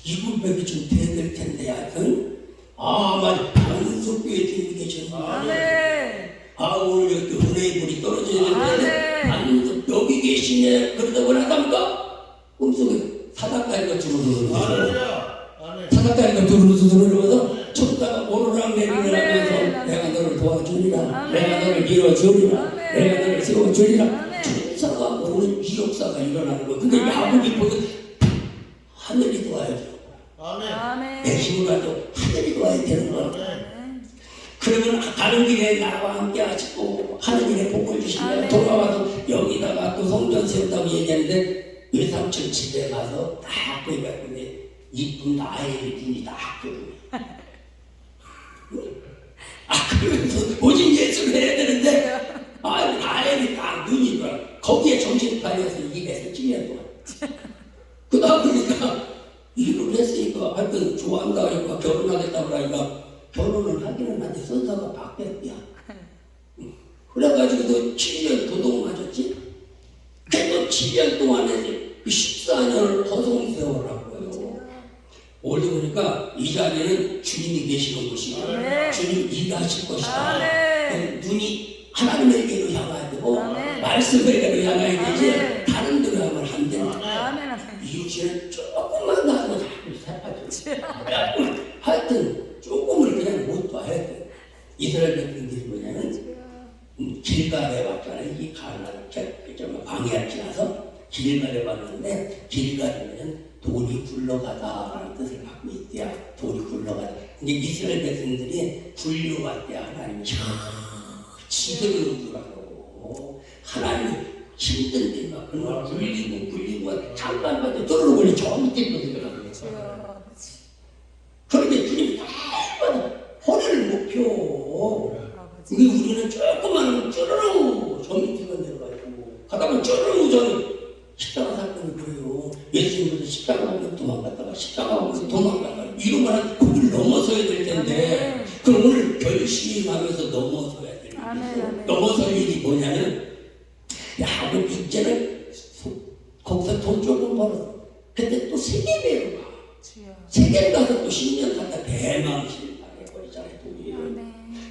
A: 이분벽이 좀 돼야 될 텐데 하여튼 맞아 반석교에 주님 계셨네. 오늘 여기 은혜의 불이 떨어져야 되는데 반석 여기 계시네. 그러다 하다니까 꿈속에 사닥다리가 사닥다리가 두루두루두루서 쳤다가 오르락 내리락 하면서 내가 너를 도와주리라. 내가 너를 밀어주리라. 내가 너를 세워주리라. 천사가 오는 이 역사가 일어나는 거예요. 근데 야곱이 보면 하늘이 도와야죠. 내 힘으로 하죠. 하늘이 도와야 되는 거예요. 그러면 가는 길에 나와 함께 하시고 하는 길에 복을 주시면 돌아와서 여기다가 또 성전 세운다고 얘기하는데 외삼촌 집에 가서 딱 보니까 이쁜 아이의 눈이 딱 보여. 그러면서 오직 예수를 해야 되는데 아이의 딱 눈이 보여. 거기에 정신파리에서 입에서 7년 동안. 그러다 보니까 일을 했으니까 하여튼 좋아한다 하니까 결혼하겠다고 하니까 결혼을 하기는 한데 선사가 바뀌었대요. 그래가지고 7년 도둑 맞았지. 그래도 7년 동안에 14년을 허송세월하고요. 오늘 보니까 이 자리는 주님이 계시는 곳이고 주님 일하실 것이다. 눈이 하나님에게로 향해야 되고 말씀에게로 향해야 되지 다른 데로 하면 안 된다. 이웃이는 조금만 더 하고 자꾸 새파져. 하여튼 조금을 그냥 못 봐야 돼. 이스라엘 백성들이 뭐냐면 길갈에 왔잖아요. 이 가나안 광야를 지나서 길갈에 왔는데 길갈이면 돌이 굴러가다라는 뜻을 갖고 있대요. 돌이 굴러가다. 근데 이스라엘 백성들이 굴려왔대요. 하나님이 지들은 굴러가고 하나님이 힘든 데만 그런 굴리고 잠깐만 떨어져 버리 저 밑에 것을 가고 그런데 주님이 다 허리를 못 펴. 우리는 조금만 쭈르르 저 밑에가 내려가지고 가다가 쭈르르 저는 십자가 사건이 그래요. 예수님도 십자가 하면 도망갔다가 십자가 하면서 도망갔다가 이런 말은 거기를 넘어서야 될 텐데 그럼 오늘 결심하면서 넘어서야 될 일이죠. 넘어설 일이 뭐냐면 야, 그 이제는 거기서 돈 조금 벌어. 그때 또 세계배로 가. 세계를 가서 또 10년 갔다 대망신을 당해버리잖아요. 돈이.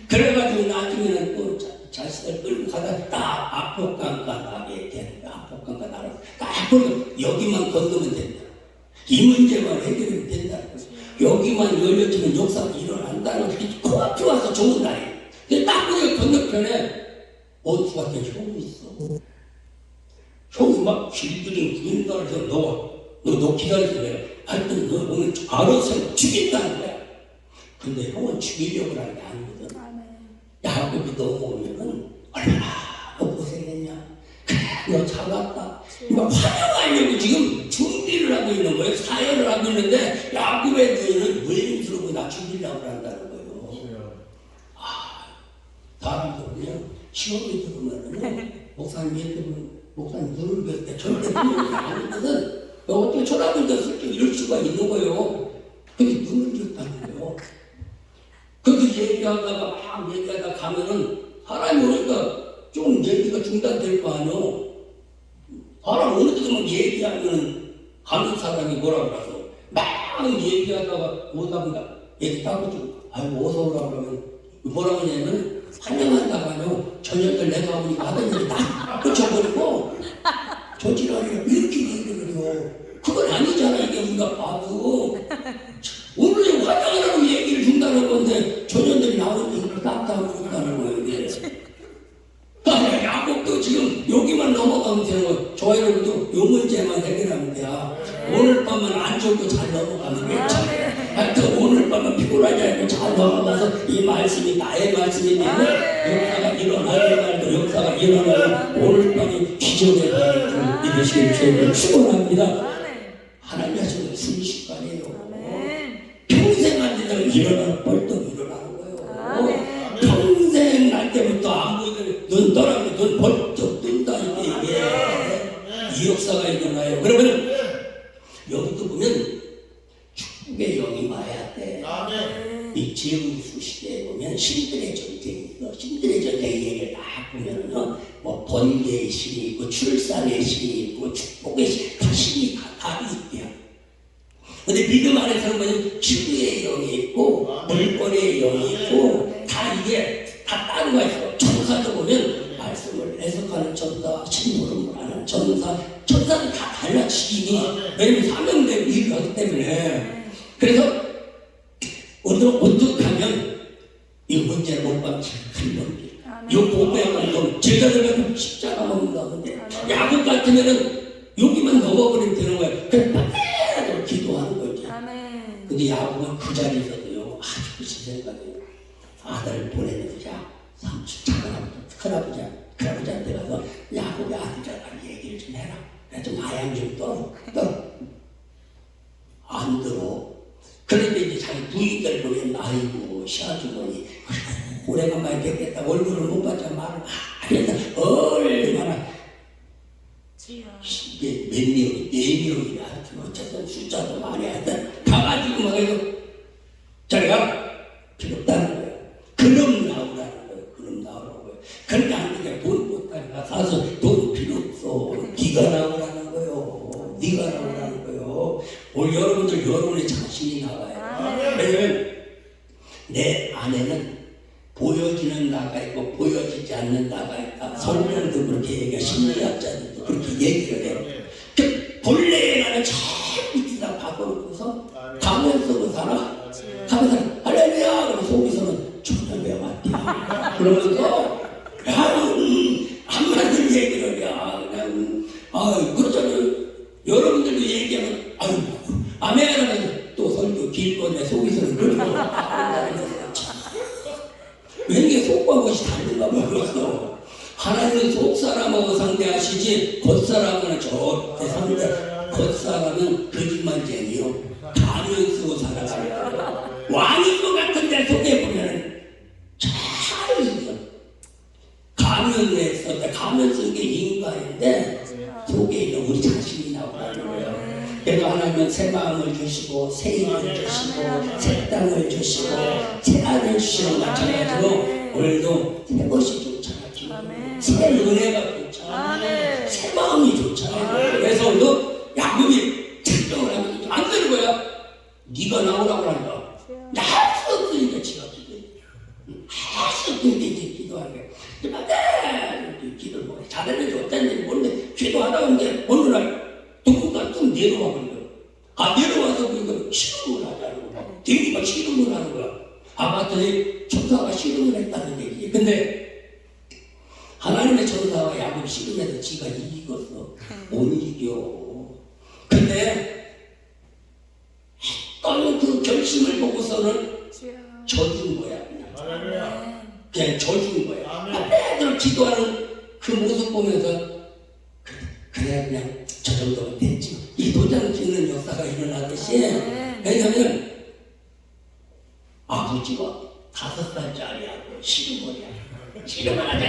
A: 그래가지고 나중에는 또 자식을 끌고 가다 딱 압록강가 나게 되는 거야. 압록강가 나라. 딱 보면 여기만 건너면 된다. 이 문제만 해결하면 된다는 거죠. 여기만 열려지면 역사가 일어난다는 게 코앞에 와서 좋은 날이에요. 근데 딱 보니까 건너편에 원수가 된 형이 있어. 형이 막 길들인 군인을 해서 너 기다려서 내가 하여튼 너 오늘 알아서 죽인다는 거야. 근데 형은 죽이려고 하는 게 아니거든. 야곱이 넘어오면은 얼마나 고생했냐. 그래 너 잘났다. 막 환영하려고 지금 준비를 하고 있는 거예요. 사열을 하고 있는데 야곱의 너희는 외임스럽고 나 죽이려고 한다는 거예요. 사람도 그냥 시험이 들으면은 목사님 이렇게 보면 목사님 눈을 볼 때 절대 눈을 아니거든. 어떻게 쳐다보니까 슬쩍 이럴 수가 있는 거예요. 근데 눈을 줬다는 거예요. 그렇게 얘기하다가 막 얘기하다 가면은 사람이 오니까 좀 얘기가 중단될 거 아니요. 사람 어느 때도 막 얘기하면 가는 사람이 뭐라고 그래서 막 얘기하다가 오다 보니까 얘기 따고 좀 아이고 어서 오라고 그러면 뭐라고 하냐면 환영한다가요. 저녁을 내가 오니까 하던 얘기 다 끝쳐버리고 저 지랄이야 이렇게 얘기를 해요. 그건 아니잖아. 이게 우리가 봐도 오늘 환영하라고 얘기를 준다는 건데 저녁들이 나오니까 딱딱하고 있다는 거예요. 야곱도 지금 여기만 넘어가면 되는 거예요. 저 여러분도 요 문제만 해결하면 돼요. 오늘 밤은 안 좋고 잘 넘어가면 괜찮아요. 하여튼 오늘 밤은 피곤하지 않고 잘 넘어가서 이 말씀이 나의 말씀이 되고 역사가 일어나는 날도 역사가 일어나요. 오늘 밤이 기적의 밤이 이루시길 주님을 축원합니다. 하나님 하시는 순식간이에요. 평생 안 되다가 일어나는 벌떡 일어나는 거예요. 평생 날 때부터 안 보이더니 눈 떠나면 눈 벌떡 뜬다 이게 이 역사가 일어나요. 그러면 여기도 보면 축복의 영이 와야 돼. 이 제우스 시대에 보면 신들의 전쟁이 있어. 신들의 전쟁 얘기를 딱 보면은 뭐 번개의 신이 있고 출산의 신이 있고 축복의 신, 다 신이 다 있대요. 근데 믿음 안에서는 뭐냐면 치유의 영이 있고 물권의 영이 있고 다 이게 다 따로가 있어. 천사도 보면 말씀을 해석하는 천사, 신물을 하는 천사는 다 달라지기. 왜냐면 사명된 일을 하기 때문에. 그래서 어떻게 하면 이 문제를 못 받지 큰 문제. 이 보배하는 건 제자들은 십자가 먹는다 근데 야곱 같으면은 여기만 넘어버리면 되는 거야. 그래서 계속 기도하는 거지. 근데 야곱은 그 자리에서도요 아주 그 생각이에요. 아들을 보내면서 큰아버지한테 가서 야곱의 아들이라고 얘기를 좀 해라. 좀 아야 마양 좀 떨어. 안 들어. 그런데 이제 자기 부인들 보면 아이고 시아주머니 오래간만에 뵙겠다 얼굴을 못 봤자 말을 많이 했다. 얼마나 이게 몇 명이 4명이나 하여튼 어쨌든 숫자도 많이 하여튼 가가지고 막 해서 자기가 필요 없다는 거예요. 그럼 나오라는 거예요. 그럼 나오라는 거예요. 그런데 안 되게 돈 못하니까 사서 돈 필요 없어. 네가 나오라는 거예요. 네가 나오라는 거예요. 오늘 여러분들 여러분의 자신이 나와요. 왜냐면 내 안에는 보여지는 나가 있고 보여지지 않는 나가 있다. 성경도 그렇게 얘기해. 심리학자들도 그렇게 얘기를 해요. 그 본래의 나는 저 밑에다 박아놓고서 가면서도 살아. 가면서 할렐루야 그러면 속에서는 저는 왜 왔대요. 그러면서 한마디를 얘기를 해. 그냥 그렇잖아요. 여러분들도 얘기하면 아멘 하면서 또 설교 길 건데 속에서는 그러고 왠게 속과 겉이 다른가 모르겠어. 하나님은 속사람하고 상대하시지 겉사람은 절대 상대. 겉사람은 거짓말쟁이요. 가면 쓰고 살아가는 거예요. 왕인 것 같은데 속에 보면 잘 있어. 가면에 썼다. 가면 쓴 게 인간인데 속에 있는 우리 자신이 나오는 거예요. 그래서 하나님은 새 마음을 주시고 새 힘을 주시고 새 땅을 주시고 새 아들 주시고 마찬가지로 오늘도 새 것이 좋잖아요. 새 은혜가 좋잖아요. 새 마음이 좋잖아요. 그래서 오늘도 야곱이 책정을 하면 안 되는 거야. 네가 나오라고 하니까 나 할 수 없으니까 지가 할 수 없으니까 이제 기도하는 거야. 안돼 기도를 못해. 자네는 어땠는지 모르는데 기도하다 보는데 어느 날 누군가 좀 내려와 버린 거야. 내려와서 그러니까 실험을 하자는 거야. 대기가 실험을 하는 거야. 봤더니 천사가 실험을 했다는 얘기. 근데 하나님의 천사가 야곱 실험해서 지가 이겼어. 못 이겨. 근데 했던 그 결심을 보고서는 져준 거야. 그냥 져준 거야. 애들 기도하는 그 모습 보면서 그래 그냥 저 정도면 됐지. 이 도장 찍는 역사가 일어나듯이. 왜냐하면 아버지가 5살짜리하고 실험을 하자.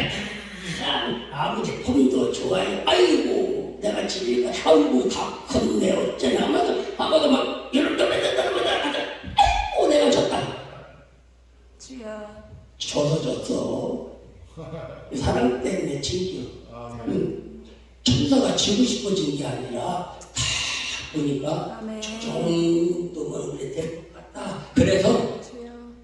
A: 아버지 폼도 좋아요. 아이고 내가 집이니까 아이고 다 컸네 어쩌냐 하마다 막 이렇게 맨날 아이고 내가 졌다. 졌어. 사랑 때문에 챙겨. 천사가 지고 싶어진 게 아니라 다 보니까 저 정도면 그래 될 것 같다. 그래서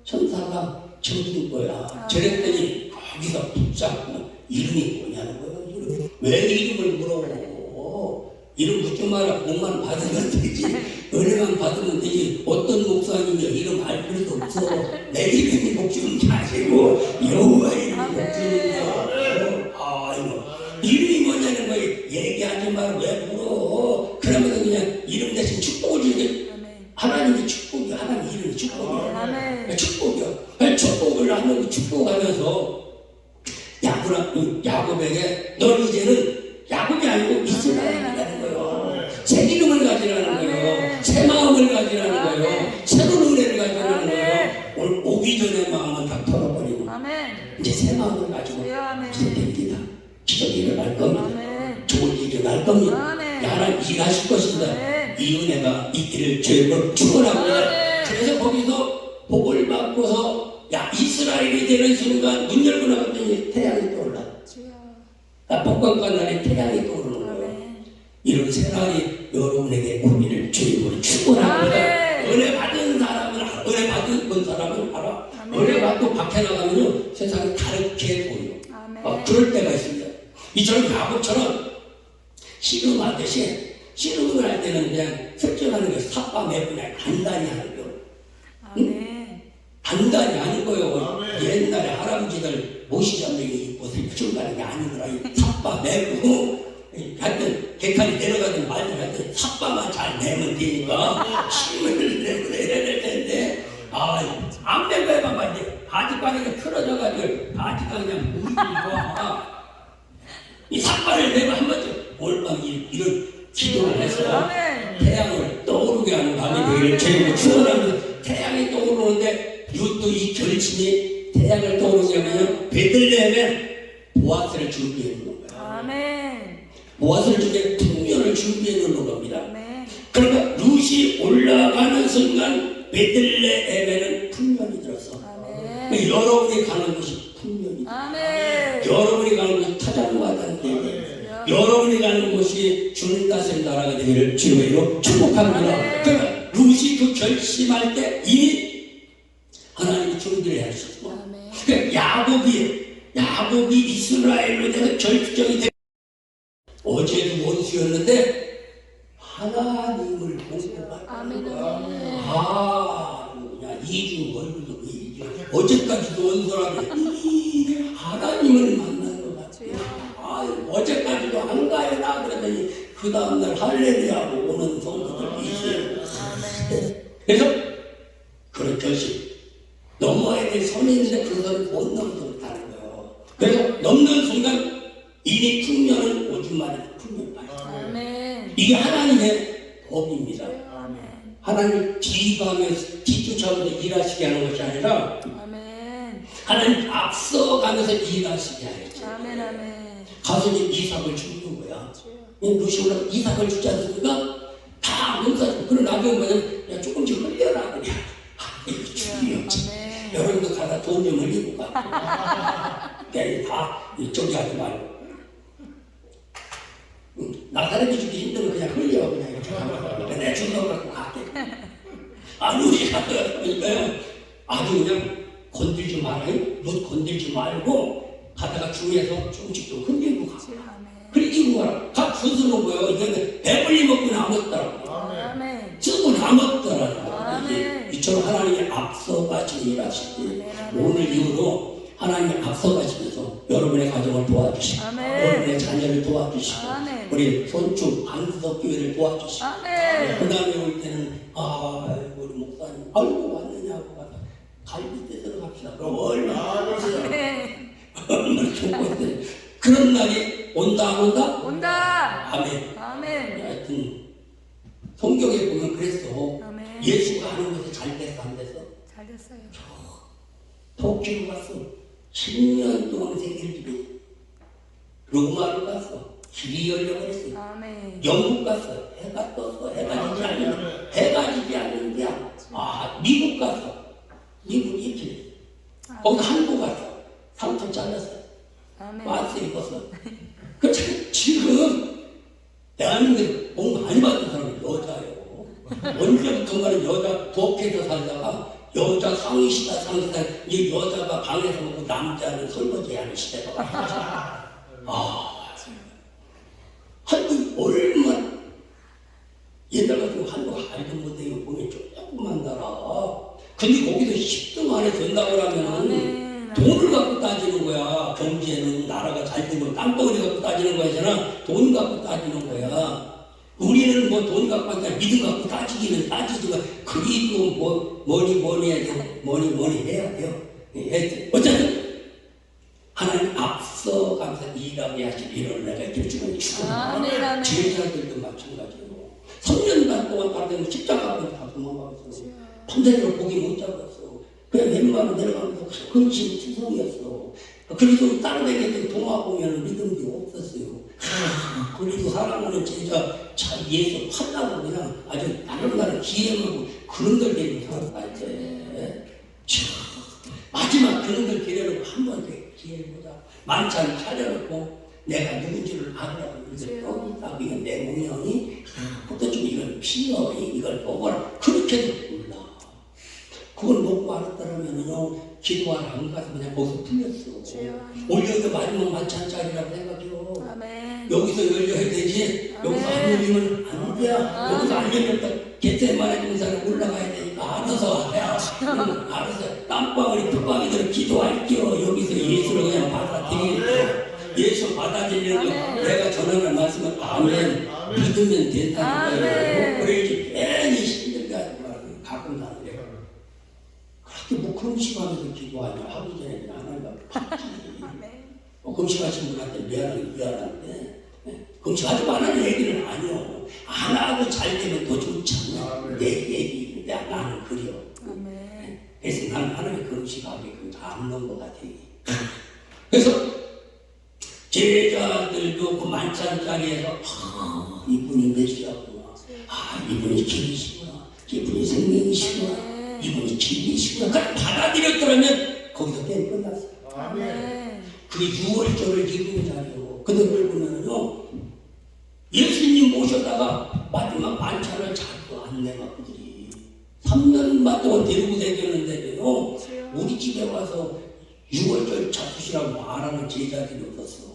A: 천사가 져준 거야. 저랬더니 거기서 붙잡고 이름이 뭐냐는 거예요. 왜 이름을 물어보고 이름 묻지 마라. 복만 받으면 되지. 은혜만 받으면 되지. 어떤 목사님이 이름 알 필요도 없어. 내 이름이 복주는 게 아니고 여호와의 이름이 복주는 거야. 이름이 뭐냐는 거 얘기하지 말고 왜 물어. 그러면서 그냥 이름 대신 축복을 주게. 하나님의 축복이 하나님 이름이 축복이야. 축복이야. 축복을 하는 축복하면서 야곱에게 너 이제는 야곱이 아니고 이스라엘이라는 거예요. 새 이름을 가지라는 거예요. 새 마음을 가지라는 거예요. 새로운 은혜를 가지라는 거예요. 오늘 오기 전에 마음은 다 털어버리고 이제 새 마음을 가지고 이제 됩니다. 기적이 일어날 겁니다. 좋은 일이 일어날 겁니다. 하나님 일하실 것입니다. 이 은혜가 있기를 주님을 축원합니다. 그래서 거기서 복을 받고서 이스라엘이 되는 순간 문 열고 나갔더니 태양이 떠올라. 복권간 날에 태양이 떠오르는 거예요. 이런 새날이 여러분에게 오기를 주님으로 축원합니다. 은혜 받은 사람은 은혜 받은 사람은 알아. 은혜 받고 밖에 나가면 세상이 다르게 보여. 그럴 때가 있습니다. 이처럼 야곱처럼 씨름하듯이 씨름을 할 때는 그냥 설정하는 게 삽과 매분에 단단히 하는 거. 단단히 하는 거예요. 옛날에 할아버지들 모시잡는 게 입고 설정하는 게 아니더라. 삽과 매고 하여튼 객관이 내려가든 말든 하여튼 삽과만 잘 내면 되니까 힘을 내고 내려야 될 텐데 안 내고 해봐봐. 이제 바지바지가 틀어져가지고 바지가 그냥 무기고 이 삭발을 내고 한 번쯤 올밤 이런 기도를 해서
B: 아멘.
A: 태양을 떠오르게 하는 밤이 되기를 주님께 축원합니다. 태양이 떠오르는데 이것도 이 결심이 태양을 떠오르게 하면 베들레헴에 보아스를 준비해 놓는 거예요.
B: 아멘.
A: 보아스를 준비해 풍년을 준비해 놓는 겁니다.
B: 아멘.
A: 그러니까 룻이 올라가는 순간 베들레헴에는 풍년이 들어서
B: 아멘.
A: 여러분이 가는 곳이 풍년이다.
B: 아멘.
A: 여러분이 가는 곳이 타작마다는 데에 여러분이 가는 곳이 주님 다스린 나라가 되기를 주님의 이름으로 축복합니다. 그러니까 룻이 그 결심할 때 이미 하나님이 준비를 하셨고 그러니까 야곱이 이스라엘로 대해서 결정이 되고 어제도 원수였는데 하나님을 보고 그냥 이중 얼굴도 이중 어제까지도 원수라는데 하나님을 만난 것 같아요. 어제까지도 안 가요 나 그랬더니 그 다음날 할렐루야고 오는 성도들이 있어요. 그래서 그런 결심 넘어야 될 선이 있는데 그걸 못 넘는다는 거예요. 그래서 넘는 순간 이미 풍년은 오줌 말이 풍년 말이에요. 이게 하나님의 법입니다. 하나님 뒤쫓아오면서 일하시게 하는 것이 아니라 하나님 앞서가면서 일하시게 하였죠. 가수님 이삭을 주는 거야. 루시 올라 이삭을 주지 않습니까? 다 농사지고 그럼 나중에 뭐냐면 야 조금씩 흘려라 그래. 이거 죽이었지. 여러분도 가다 돈 좀 흘리고 가. 다 이쪽이 하지 말고. 나사렛이 주기 힘들면 그냥 흘려 그냥 이렇게 내 준다고 갖고 갈게. 루시가 그러니까요. 아주 그냥 건들지 말아요. 못 건들지 말고 가다가 중에서 조금씩 좀 흘리고 가. 그리고 가라. 각 스스로 보여. 이거는 배불리 먹고 남았더라고. 쓰고 남았더라고. 이처럼 하나님이 앞서가시니 일하시니 오늘 이후로 하나님이 앞서가시면서 여러분의 가정을 도와주시고 여러분의 자녀를 도와주시고 우리 손주 한수석 교회를 도와주시고 그 다음에 올 때는 우리 목사님 아이고 왔느냐고 가서 갈비 떼서 갑시다. 그럼 얼마나 좋거든요. 그런 날이 온다 안 온다?
B: 온다.
A: 아멘.
B: 아멘.
A: 하여튼 성경에 보면 그랬어.
B: 아멘.
A: 예수가 하는 것이 잘 됐어 안 됐어?
B: 잘 됐어요.
A: 터키로 갔어. 10년 동안 세계를 로마로 갔어. 길이 열려버렸어.
B: 아멘.
A: 영국 갔어. 해가 떴어. 해가 지지 않는데 미국 갔어. 미국 이틀. 거기 한국 갔어. 상처 잘렸어. 마스 입었어. 그 지금 대한민국에 복 많이 받은 사람은 여자예요. 언제부턴가는 여자 부엌에서 살다가 여자 상의시다 상의시다 이 여자가 방에서 먹고 남자는 설거지하는 시대가 왔어. 한국 얼마나 옛날 같은 한국 알던 못해요. 보면 조금만 나라. 근데 거기서 10등 안에 된다고 하면은 돈을 갖고 따지는 거야. 경제는 나라가 잘 되면 땅덩어리 갖고 따지는 거잖아. 돈 갖고 따지는 거야. 우리는 뭐 돈 갖고 아니라 믿음 갖고 따지기는 따지지만 그리도 뭐니 해야 돼. 뭐니 해야 돼요. 어쨌든 하나님 앞서가면서 일하게 하실 이런 내가 이렇게 주는 축원합니다. 제자들도 마찬가지로 3년간 동안 바르면 십자가 앞에 다 도망가면서 밤새도록 고기 못 잡았어. 그냥 웬만하면 내려가면서 근심 투성이었어. 그래도 따라다녔더니 동화 보면 믿음이 없었어요. 그래도 사랑하는 제자 잘 예수 팔라고 그냥 아주 나름대로 기회하고 그런들 데리고 살았다 이제. 마지막 그런들 데려놓고 한 번 더 기회를 보자. 만찬 차려놓고 내가 누군지를 알아라고 이걸 떠있다. 이건 내 운명이 그것도 좀 이건 필요해. 이걸 먹어라. 그렇게도 몰라. 그걸 먹고 알았다면은요 기도하러 안 가서 그냥 거기서 풀렸어. 올려도 마지막 만찬자리라고 생각해요. 여기서 열려야 되지. 여기서 안 열리면 안 돼. 여기서 안 열렸다. 겟세마네 동산에 올라가야 되니까 알아서 알아서 땀방울이 뚝방이대로 기도할게요. 여기서 예수를 그냥 받아들이겠죠. 예수 받아들이는 거 내가 전하는 말씀은 아멘. 믿으면 된다는 거예요. 그래야지 괜히 힘들게 하지 말고 가끔 나는 거예요. 그렇게 뭐 금식하면서 기도하냐 하기 전에 그냥 하나님과 받지. 금식하신 분한테 미안한데 금식하지 말라는 얘기는 아니요. 안 하고 잘 되면 더 좋지 않나. 내 얘기인데 나는 그려.
B: 아멘.
A: 그래서 나는 하나님의 그릇이 가게끔 안 넣은 것 같아요. 그래서 제자들도 그 만찬 자리에서 이분이 메시아구나, 이분이 길이시구나, 이분이 생명이시구나, 이분이 진리시구나. 그걸 받아들였더라면 거기서 게임 끝났어요.
B: 아멘.
A: 그게 6월절을 기리는 자리요. 그들 보면요, 예수님 모셔다가 마지막 만찬을 자꾸 안내가 그들이 3년만 동안 데리고 다녔는데도요, 우리 집에 와서 6월절 잡수시라고 말하는 제자들이 없었어.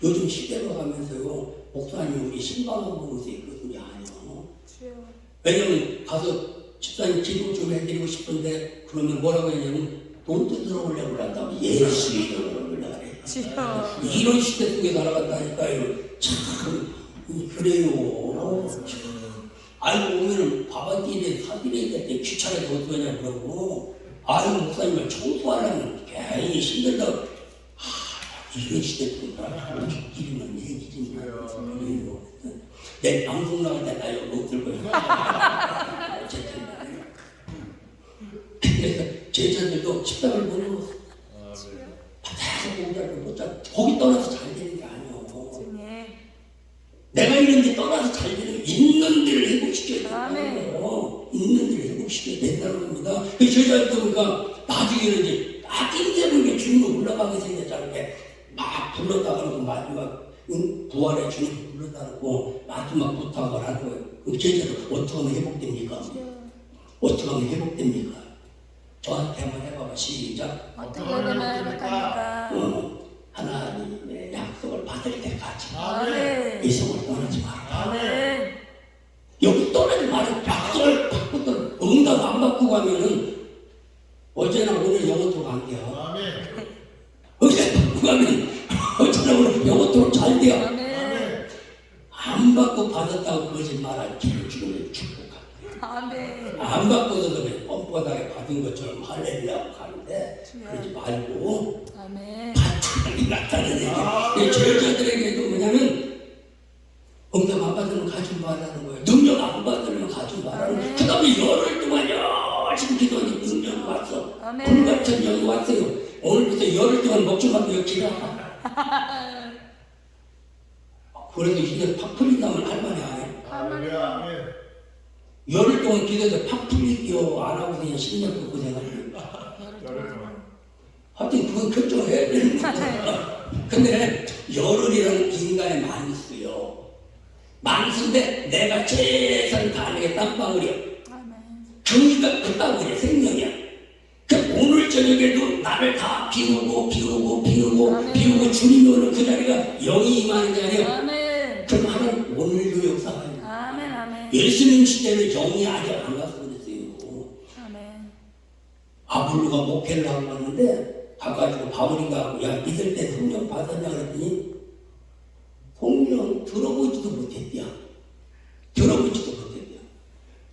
A: 요즘 시대로 가면서요, 목사님 우리 신방을 보면서 그 소리 아니요. 왜냐면 가서 집사님 기도 좀 해드리고 싶은데 그러면 뭐라고 했냐면 돈 뜯으러 오려고 한다고 예수 이름으로 오려고 그래. 이런 시대 속에 살아간다니까요. 참 그래요. 알고 보면은 밥한끼에 사드려야 될 때 귀찮아서 어떡하냐 그러고, 아유 목사님을 청소하려면 괜히 힘들다. 이런 시대 속에 살아가는 길이면 얘기지. 그래요. 내 방송 나갈 때 나 여기 못 들고요. 어쨌든 그래서 제자들도 식당을 보내고 바닥에 공부를 못자 거기 떠나서 잘 되는 게 아니오. 내가 있는데 떠나서 잘 되는 게 있는 데를 회복시켜야 된다고요. 있는 데를 회복시켜야 된다는 겁니다. 그 제자들 보니까 나중에는 이제 딱 인제부에 주님을 올라가게 생겼잖아요. 막 불러다가고 마지막 부활의 주님 불러다가고 마지막 부탁을 하는 거예요. 그 제자들 어떻게 하면 회복됩니까? 어떻게 하면 회복됩니까? 저한테 한번 해봐봐. 시작.
B: 어떻게 되면 회복합니까?
A: 하나님의 약속을 받을 때까지
B: 아멘.
A: 이 성을 떠나지 마라.
B: 아멘.
A: 여기 떠나지 마라. 약속을 받고도 응답 안 받고 가면은 어제나 오늘 영어토록 안 돼요. 어제 받고 가면 어제나 오늘 영어토록 잘 돼요. 안 받고 받았다고 그러지 마라. 죽으면 축복할게.
B: 아멘.
A: 안 받고도 그냥 뻔뻔하게 받은 것처럼 할렐루야 가는데 그러지 말고
B: 아멘.
A: 받는 나타나는 얘기. 제자들에게도 뭐냐면 응답 안 받으면 가지 말라는 거예요. 능력 안 받으면 가지 말라는 거예요. 그 다음에 열흘 동안 열심히 기도하니 능력이 왔어. 불같은 영이 왔어요. 오늘부터 열흘 동안 먹지 말고 기도하라. 그래도 이제 팍 풀린다면 할만해 안 해? 열흘 동안 기도해서 팍 풀릴게요. 안 하고 그냥 10년 고생하는 거야. 하여튼 그건 결정해야 되는 거야. 근데 열흘이라는 인간의 만수요. 만수인데 내가 최선을 다하는 게 땀방울이야. 정의가 그 땀방울이야. 생명이야. 그 오늘 저녁에도 나를 다 비우고 주님이 오는 그 자리가 영이 임하는 자리야. 그럼 하나님 오늘도 역사하는 거야. 예수님 시대는 영이 아직 안 가서 그랬어요. 아볼로가 목회를 하고 왔는데 가가지고 바울인가 하고 야 믿을 때 성령 받았냐 그랬더니 성령 들어보지도 못했대요.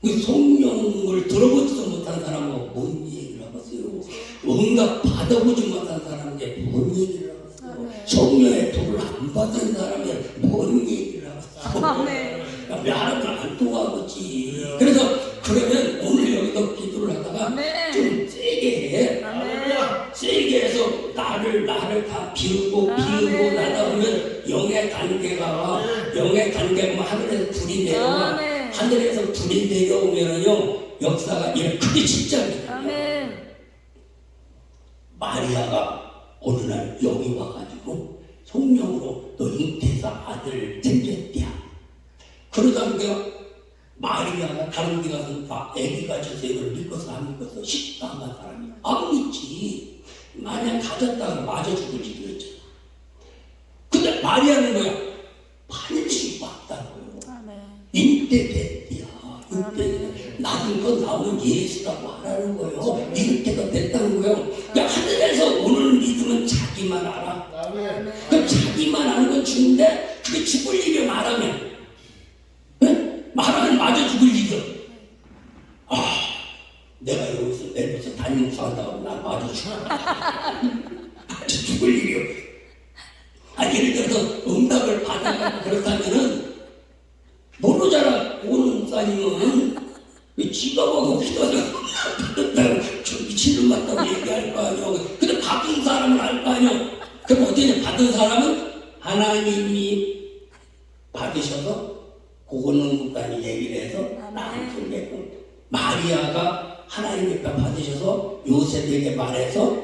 A: 그 성령을 들어보지도 못한 사람하고 뭔 얘기를 하겠어요. 응답 받아보지 못한 사람에게 뭔 얘기를 하겠어요. 성령의 도를 안 받은 사람에게 뭔 얘기를 하겠어요. 하나님을 안 통하겠지. 그래서 그러면 오늘 여기서 기도를 하다가 좀 세게 해. 세게 해서 나를 다 비우고 나다 보면 영의 단계가 하늘에서 불이 내려와. 하늘에서 불이 내려오면은요 역사가 이런 크게 진짜입니다. 마리아가 어느 날 여기 와가지고 성령으로 너 잉태사 아들 생겼대야. 그러다 보니까 마리아가 다른 데 가서 다 애기가 져서 이걸 믿고서 안 믿고서 쉽도 안 간 사람이 안 믿지. 만약 가졌다가 맞아 죽을지도 했잖아. 근데 마리아는 뭐야? 반드시 왔다고요. 잉태됐대야. 나는 거 나오는 예수라고 하라는 거예요. 잉태가 됐다는 거예요. 야, 하늘에서 오는 믿음은 자기만 알아. 그 자기만 아는 건 죽는데 그게 죽을 일이 말하면 말하면 맞아 죽을 일이죠. 내가 여기서 내려서 담임사 한다고 난 맞아 죽을 일이요. 예를 들어서 응답을 받아가고 그렇다면은 모르잖아. 할 거 아니요. 그럼 어떻게 냐 받은 사람은 하나님이 받으셔서 고고능력단이 얘기를 해서 나한테 내고 마리아가 하나님 옆에 받으셔서 요셉에게 말해서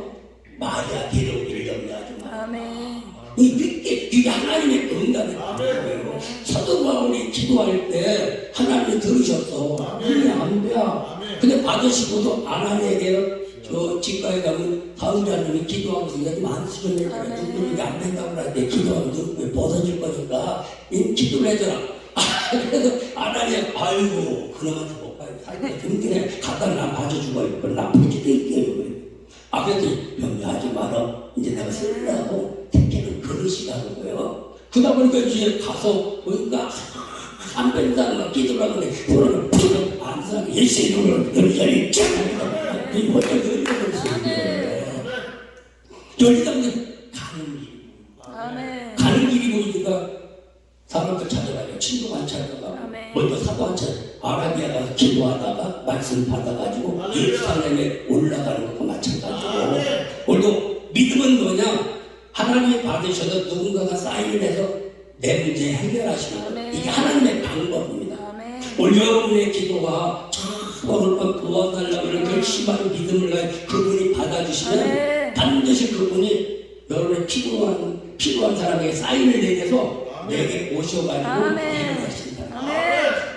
A: 마리아 데려오기를 염려하지 마.
B: 아멘.
A: 이게 하나님의 응답이 거예요. 사도 바울이 기도할 때 하나님이 들으셨어. 이게 안 돼. 근데 받으시고도 아나니에게 저 집가에 가면 사우자님이 기도하면서 이게 만수를 해줘라. 누구는 안 된다고 할 때 기도하면 누구 벗어질 거니까 이 기도를 해줘라. 그래서 아나니가 아이고 그놈한테 못 가요. 그냥 갖다 나 봐줘주고 이걸 나쁘지도 있게요. 그래서 염려하지 마라. 이제 내가 쓰려고 택해는 그릇이라는 거예요. 그러다 보니까 이제 가서 보니까 한 변사가 기도를 하는데 그거는 푸른 안상 예수의 이름으로 열자리 쫙 이 혼자 열려버렸어요. 열리다 보니 가는 길.
B: 아멘.
A: 가는 길이 보니까 사람들 찾아가요. 친구 안 찾아가. 먼저 사도 안 찾아. 아라비아 가서 기도하다가 말씀 받아가지고 예루살렘에 올라가는 것과 마찬가지고. 오늘도 믿음은 뭐냐? 하나님이 받으셔서 누군가가 사인을 해서 내 문제 해결하시는 거예요. 이게 하나님의 방법입니다. 오늘 여러분의 기도가 오늘 밤 도와달라고 이런 결심하는 믿음을 가지고 그분이 받아주시면 반드시 그분이 여러분의 필요한 사람에게 사인을 내려서 내게 오셔가지고 해결하신다.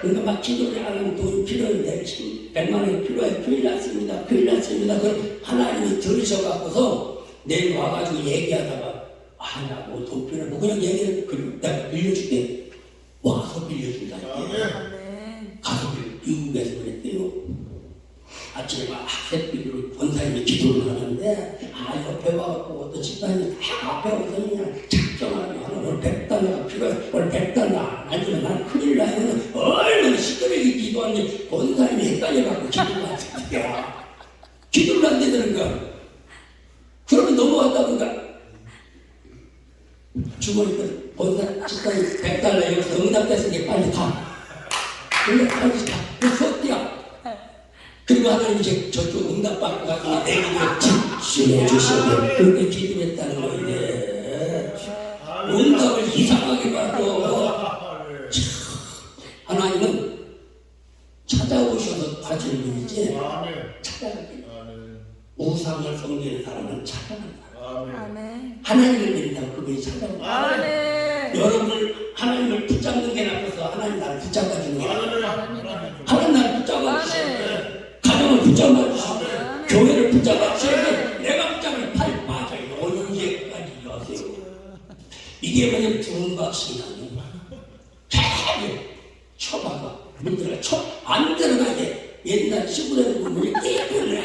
A: 그러니까 막 기도를 하는 돈이 필요한데 100만 원이 필요해. 큰일 났습니다. 큰일 났습니다. 그럼 하나님이 들으셔갖고서 내일 와가지고 얘기하다가 나 뭐 돈 필요해. 뭐 그냥 얘기해. 내가 빌려줄게. 와서 빌려준다. 가서 미국에서 그랬대요. 아침에 막 햇빛으로 권사님이 기도를 하는데 옆에 와갖고 어떤 집사님이 앞에 와서 그냥 작정하면 오늘 100단어가 필요해. 오늘 100단어 안 주면 난 큰일 나요. 얼마나 시끄럽게 기도하는지 권사님이 헷갈려갖고 기도를 안 했대요. 기도를 안 되더니까 그러면 넘어갔다 보니까 주머니에 권사 집사님 100달러 여기서 응답됐으니까 빨리 가. 근데 빨리 가. 그렇게 그리고 하나님이 이제 저쪽 응답받고 가서 내 기도에 집중해 주시고 그렇게 기도했다는 거인데 응답을 이상하게 받고 하나님은 찾아오셔서 가지는 분이지 찾아가기 우상을 섬기는 사람은 찾아간다. 하나님을 믿는다고 그분이 찾아온다. 여러분을 하나님을 붙잡는 게 나빠서 하나님 나를 붙잡아 주는 게 나빠. 하나님 나를 붙잡아 주시고 가정을 붙잡아 주시고 교회를 붙잡아 주시고 내가 붙잡으면 팔 빠져요. 언제까지 이러세요. 이게 뭐냐면 두음박신앙이에요. 계속 쳐박아 문들어가 안 들어가야 돼. 옛날 시골에서 물이 깨끗해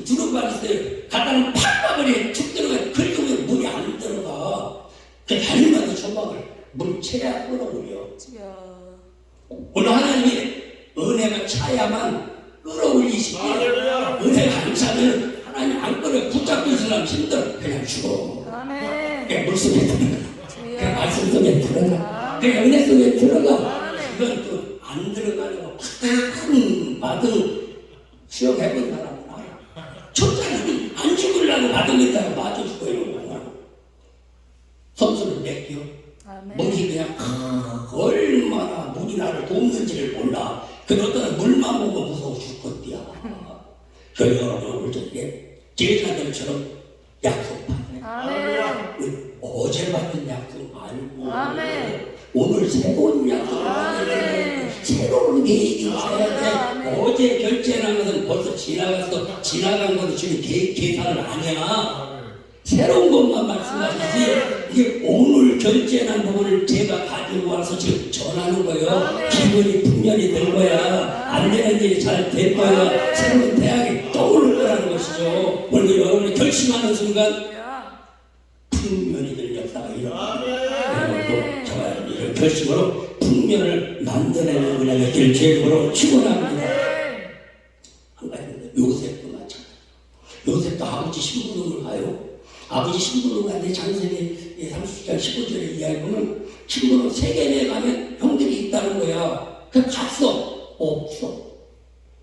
A: 두루박 있어요. 갖다는 팍 박으래 툭 들어가. 그리고 물이 안 들어가. 그 달마다 초박을 물 채야 끌어올려. 오늘 하나님이 은혜가 차야만 끌어올리시고 은혜가 안 차면 하나님 안 끌어 붙잡고 있는 사람 힘들어. 그냥 죽어. 그냥 물속에 들어가. 그냥 말씀 속에 들어가. 그냥 은혜 속에 들어가. 이건 또 안 들어가려고 받은 수영해본 사람은 알아. 첫째는 안 죽으려고 받은 거다가 맞아 죽어 이런 거야. 선수를 맺겨. 물이 그냥 얼마나 물이 나를 돕는지를 몰라. 그 어떤 물만 보고 무서워 죽겠디야. 그래서 여러분 오늘 저녁에 제자들처럼 약속하네. 어제 받은 약속 말고 오늘 새로운 약속 새로운 계획이 있어야 돼. 어제 결제한 것은 벌써 지나간 것은 지금 계산을 안 해야. 새로운 것만 말씀하시지. 이게 오늘 결제한 부분을 제가 가지고 와서 지금 전하는 거예요. 기분이 풍년이 될 거야. 안 되는 일이 잘 될 거야. 새로운 대학이 떠오를 거라는 것이죠. 오늘 여러분이 결심하는 순간 풍년이 될 역사가 일어납니다. 저와 이런 결심으로 풍년을 만들어내는 은혜가 될 계획으로 축원합니다. 한 가지인데 요셉도 마찬가지. 요셉도 아버지 신부름을 가요. 아버지 신부름 가는데 장세기 30장 15절에 이야기하면 신부름 세계에 가면 형들이 있다는 거야. 그래서 갔어. 없어.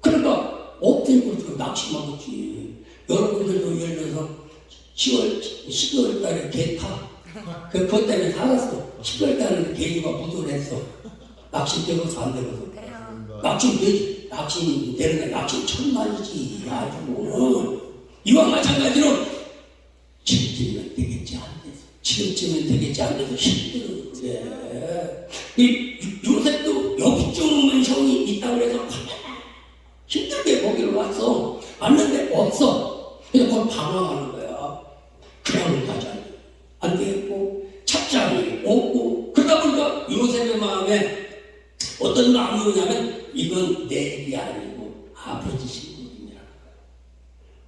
A: 그러니까 없으니까 낚시 먹었지. 여러분들도 예를 들어서 12월 달에 개 타. 그것 때문에 살았어. 10월 달에 개가 무도했어. 낚시 되고서 안 되고서. 낚시 되지. 낚시 되는 게 낚시 천만이지. 아주. 이와 마찬가지로 지금쯤이면 되겠지 안 돼서. 지금쯤이면 되겠지 안 돼서 힘들어. 그래. 요새도 역주문 형이 있다고 해서 힘들게 거기를 왔어. 왔는데 없어. 그냥 그걸 방황하는 거야. 그냥 가자. 안 되겠고, 착장이 없고, 그러다 보니까 요셉의 마음에 어떤 마음이 오냐면, 이건 내 일이 아니고 아버지 신분이라는 거야.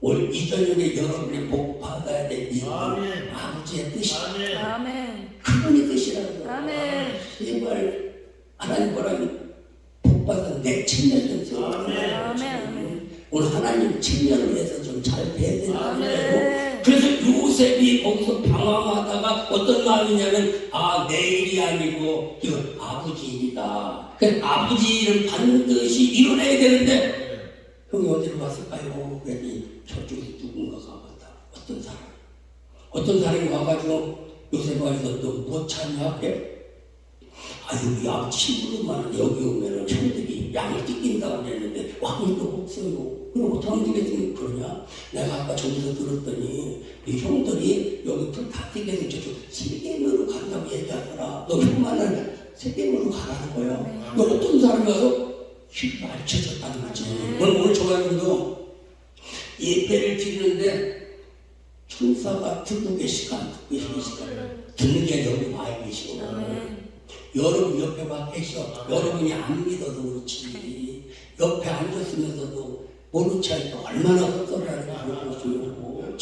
A: 오늘 이 저녁에 여러분이 복 받아야 될 이유는 아버지의 뜻이야.
B: 아멘.
A: 그분의 뜻이라는 거야.
B: 아멘.
A: 제발 하나님 보라면 복 받아 내 청년 좀 세워.
B: 아멘.
A: 오늘 하나님 청년을 위해서 좀 잘 돼야 된다고.
B: 아멘.
A: 그래서 요셉이 거기서 방황하다가 어떤 마음이냐면 내 일이 아니고 이건 아버지 일이다. 그 아버지 일을 반드시 이뤄내야 되는데 형이 어디로 갔을까요? 그랬더니 저쪽에 누군가가 왔다. 어떤 사람이 와가지고 요셉 와서 너 뭐 찾냐? 그래. 여기 아버지 신부름만 여기 오면은 형들이 양을 뜯긴다고 그랬는데 왕도 없어요. 그럼 어떻게 되겠습니까? 그러냐? 내가 아까 저기서 들었더니 우리 형들이 여기 불다 뜯겨서 저쪽 세계으로 간다고 얘기하더라. 너 형만을 세계으로 가라는 거야. 너 어떤 사람이 와서 힘을 알려줬다는 거지. 오늘 저와님도 예배를 드리는데 천사가 듣고 계시까 안 듣고 계시까 듣는 게 여기 와 계시고 여러분 옆에 와 계셔. 여러분이 안 믿어도 그렇지. 옆에 앉았으면서도 모른 채 얼마나 헛소리하는 것이고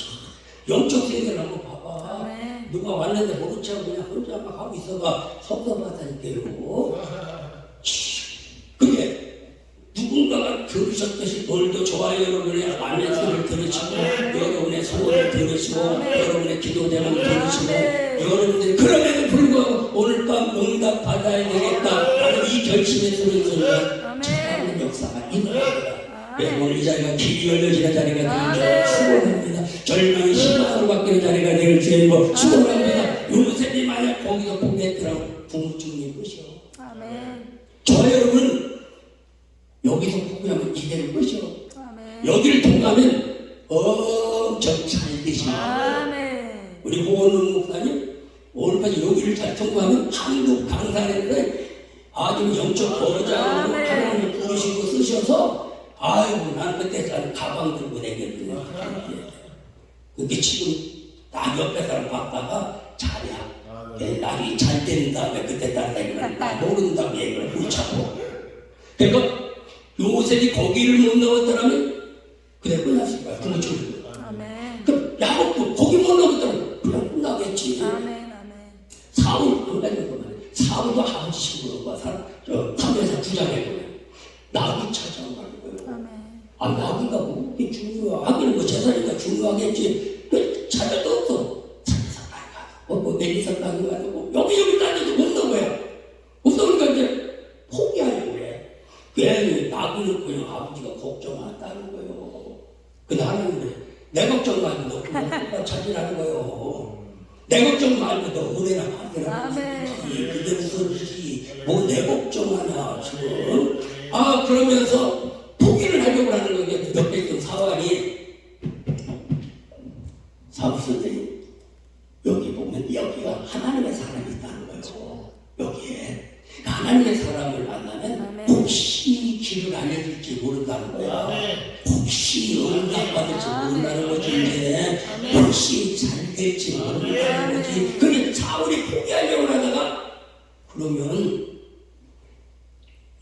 A: 영적 세계를 한번 봐봐. 누가 왔는데 모른 채 그냥 혼자 막 하고 있어봐 섭섭하다니까요. 근데 누군가가 들으셨듯이 오늘도 저와 여러분의 안내소를 들으시고 여러분의 소원을 들으시고 여러분의 기도 제목을 들으시고 여러분들이 그럼에도 불구하고 오늘 밤 응답 받아야 되겠다라는 이 결심의 소리를 들으면 참하는 역사가 일어납니다. 오늘 이 자리가 길이 열려지는 자리가 되길 축원합니다. 절망이 희망으로 바뀌는 자리가 되길 주님으로 축원합니다. 요셉이 만약 거기서 포기했더라면 궁중인 것이요. 저 여러분 여기서 포기하면 이될 것이요. 여기를 통과하면 엄청 잘 되십니다. 우리 호원웅 목사님 오늘까지 여기를 잘 통과하면 한국 강사인데 아주 영적 거장으로 하나님을 부르시고 쓰셔서 아이고 난 그때 잘 가방 들고 다녔거든요. 근데 지금 딱 옆에 사람 봤다가 잘이야. 나중에 잘 되는 다음에 그때 따라다니면 나 모른다고 얘기를 붙잡고. 그러니까 요셉이 거기를 못 넣었더라면 그래 끝났을 거야. 부모님. 그럼 야곱도 거기 못 넣었더라면 그냥 끝나겠지. 사울 안 가는 거만. 사울도 아버지 신부로가 사면에서 부장했거든. 나귀 찾아온 거예요. 나귀가 뭐 그게 중요해. 하기는 뭐 재산이가 중요하겠지. 그 찾아도 없어. 뭐 내리선 나귀 가지고 여기 다녀도 못 넣은 거야. 못 넣으니까 이제 포기하려고 그래. 괜히 나귀는 그냥 아버지가 걱정한다는 거예요. 근데 하나님은 내 걱정 말고 너 그거 찾으라는 거예요. 내 걱정 말고 너 은혜나 받으라는 거지. 그게 무슨 소리지. 뭐 내 걱정하냐 지금. 그러면서 포기를 하려고 하는 거게 옆에 있던 사활이 사무선생님 여기 보면 여기가 하나님의 사람이 있다는 거죠. 여기에 하나님의 사람을 만나면 혹시 길을 알려줄지 모른다는 거야. 혹시 응답받을지 모른다는 거지. 혹시 잘 될지 모른다는 거지. 그게 사울이 포기하려고 하다가 그러면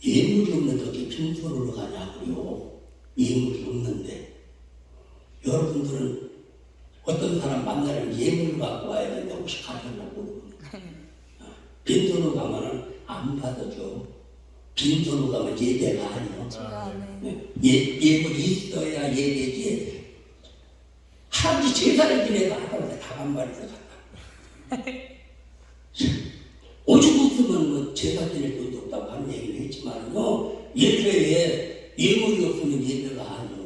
A: 예물이 없는데 어떻게 빈손으로 가냐고요. 예물이 없는데 여러분들은 어떤 사람 만나면 예물 갖고 와야 되는데 혹시 가져가려고 빈손으로 가면 안 받아줘. 빈손으로 가면 예배가 아니요. 예물이 있어야 예배지. 할아버지 제사를 지내도 하다가 다간발에서 갔다. 오죽 없으면 뭐 제사 지낼 돈도 없다고 하는 얘기를 했지만요. 예배에 예물이 없으면 예배가 아니요.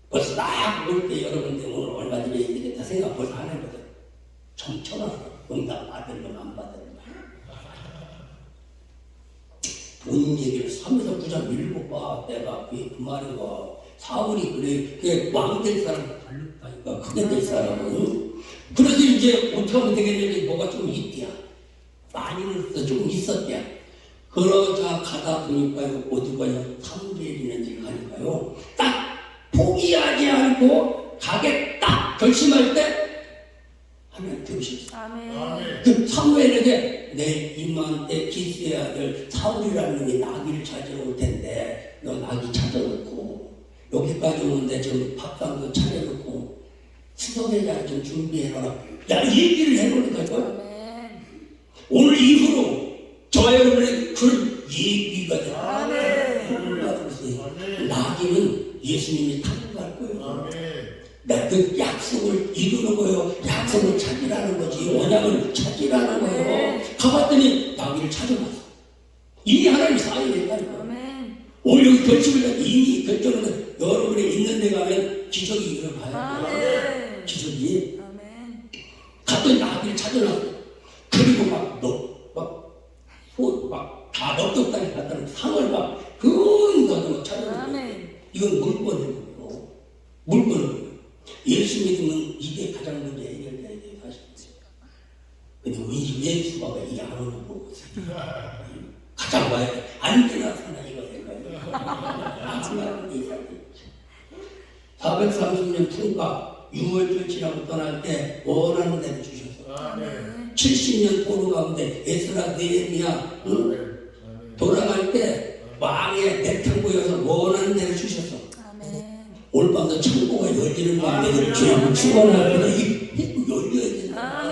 A: 벌써 딱 올 때 여러분들 오늘 얼마 그걸 안 해거든. 정천하 응답 받을면 안 받을면. 돈 얘기를 3에서 9장 읽어봐. 내가 그 말이고 사울이 그래 왕 될 사람 달렸다니까 크게 될 사람은. 그래서 이제 어떻게 하면 되겠는데 뭐가 좀 있대야. 많이는 없어 좀 있었대야. 그러자 가다 보니까요 어디 가요? 삼계리는 데 가니까요 딱 포기하지 않고 가겠다 결심할 때 하나님 들으셨어.
B: 아멘.
A: 그 사무엘에게 내 이맘때 기스의 아들 사울이라는 놈이 나귀를 찾으러 올 텐데 너 나귀 찾아놓고 여기까지 오는데 좀 밥상도 차려놓고 수도대장 좀 준비해놔라. 야 얘기를 해놓는 거야.
B: 아멘.
A: 오늘 이후로 저와 여러분의 그런 얘기가 돼.
B: 아멘.
A: 나귀는 예수님이 타고 갈 거예요. 그 약속을 이루는 거예요. 약속을 찾으라는 거지. 언약을 찾으라는 거예요. 가봤더니 나귀를 찾아놨어. 이미 하나님 사역을 했다니까. 오늘 여기 결심을 이미 결정을 여러분이 있는 데 가면 기적이 일어나요. 기적이. 갔더니 나귀를 찾아놨어. 그리고 다 넉넉하게 갔다는 상을 막 근거도 찾아놨어. 이건 물건인 거예요. 물건은 예수 믿으면 이게 가장 먼저 해결돼야 돼요. 사실. 근데 왜 수가가 이게 안 오는 거고 가장 봐야 돼. 안 지나서나 이거 생각해. 430년 풍파 6월절 지나고 떠날 때 원하는 대로 주셨어. 70년 포로 가운데 에스라 느헤미야 돌아갈 때 왕의 내탕고여서 원하는 대로 주셨어. 오늘 밤도 창고가 열리는 밤에 죄를 축원하거나 열려야 된다.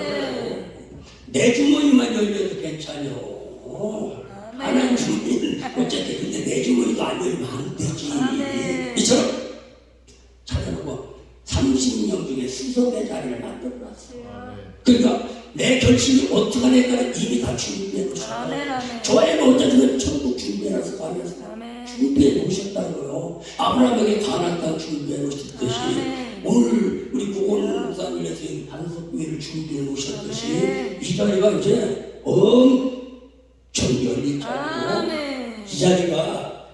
A: 내 주머니만 열려도 괜찮요. 하나님 주머니는 어쨌든 근데 내 주머니도 안 열리면 안 되지. 이처럼 찾아놓고 30년 중에 수석의 자리를 만들어놨어요. 그러니까 내 결심이 어떻게 할까를 이미 다 준비해놓으셨어요. 저에는 어쨌든 천국 준비해놔서 가면서 준비해 놓으셨다는 거예요. 아브라함에게 가나안 땅 준비해 놓으셨듯이 오늘 우리 고건 목사님에서 반석교회를 준비해 놓으셨듯이 이 자리가 이제 엄청 열린 자리고 이 자리가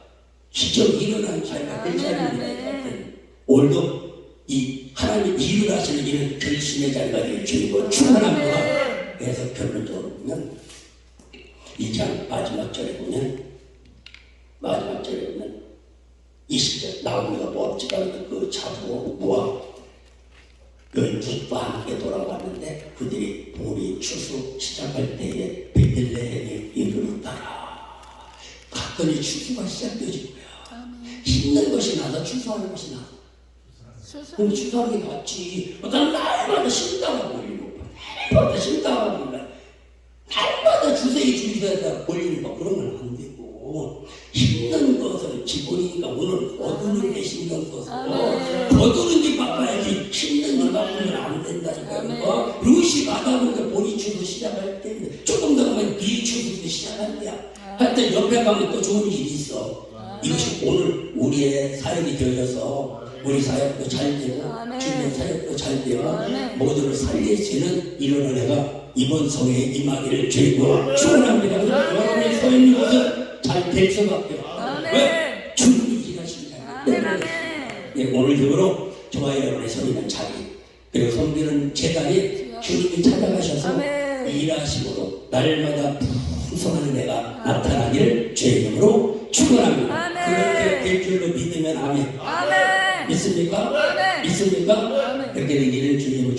A: 기적이 일어난 자리가 될 자리입니다. 오늘도 이 하나님 일을 하시는 일은 결심의 자리가 될 줄이고 충분합니다. 그래서 결론적으로 보면 2장 마지막 절에 보면 20절 나오미가 모압집안에서 그 자부 모압 여인들과 함께 돌아왔는데 그들이 보리 추수 시작할 때에 베들레헴에 이르렀더라. 갔더니 추수가 시작되어진 거야. 힘든 것이 나서 추수하는 것이 나. 그럼 추수하는 게 낫지. 날마다 쉰다고 보이고 날마다 쉰다고 보이고 날마다 주세에 보이는 거 그런 건 안 되고 힘든 것은 기본이니까 오늘 거두는 게 신경 써서 거두는 게 바빠야지 힘든 일 바꾸면 안 된다니까요. 루시 가다 보니까 보리 추수 시작할 때 조금 더 가면 비 추수도 시작할 때야. 하여튼 옆에 가면 또 좋은 일이 있어. 이것이 오늘 우리의 사역이 되어져서 우리 사역도 잘 되고 주변 사역도 잘 되고 모두를 살릴 수 있는 이런 은혜가 이번 성회에 임하기를 주님으로 축원합니다. 여러분이 서 있는 곳은 잘 될 수밖에 없어요. 왜? 주님이 일하시는 자리 때문에. 네, 오늘 이후로 저와 여러분의 서 있는 자리 그리고 섬기는 재단이 주님이 찾아가셔서 일하심으로 날마다 풍성한 은혜가 나타나기를 주의 이름으로 축원합니다. 그렇게 될 줄로 믿으면 아멘. 믿습니까? 믿습니까? 그렇게 되기를 주님을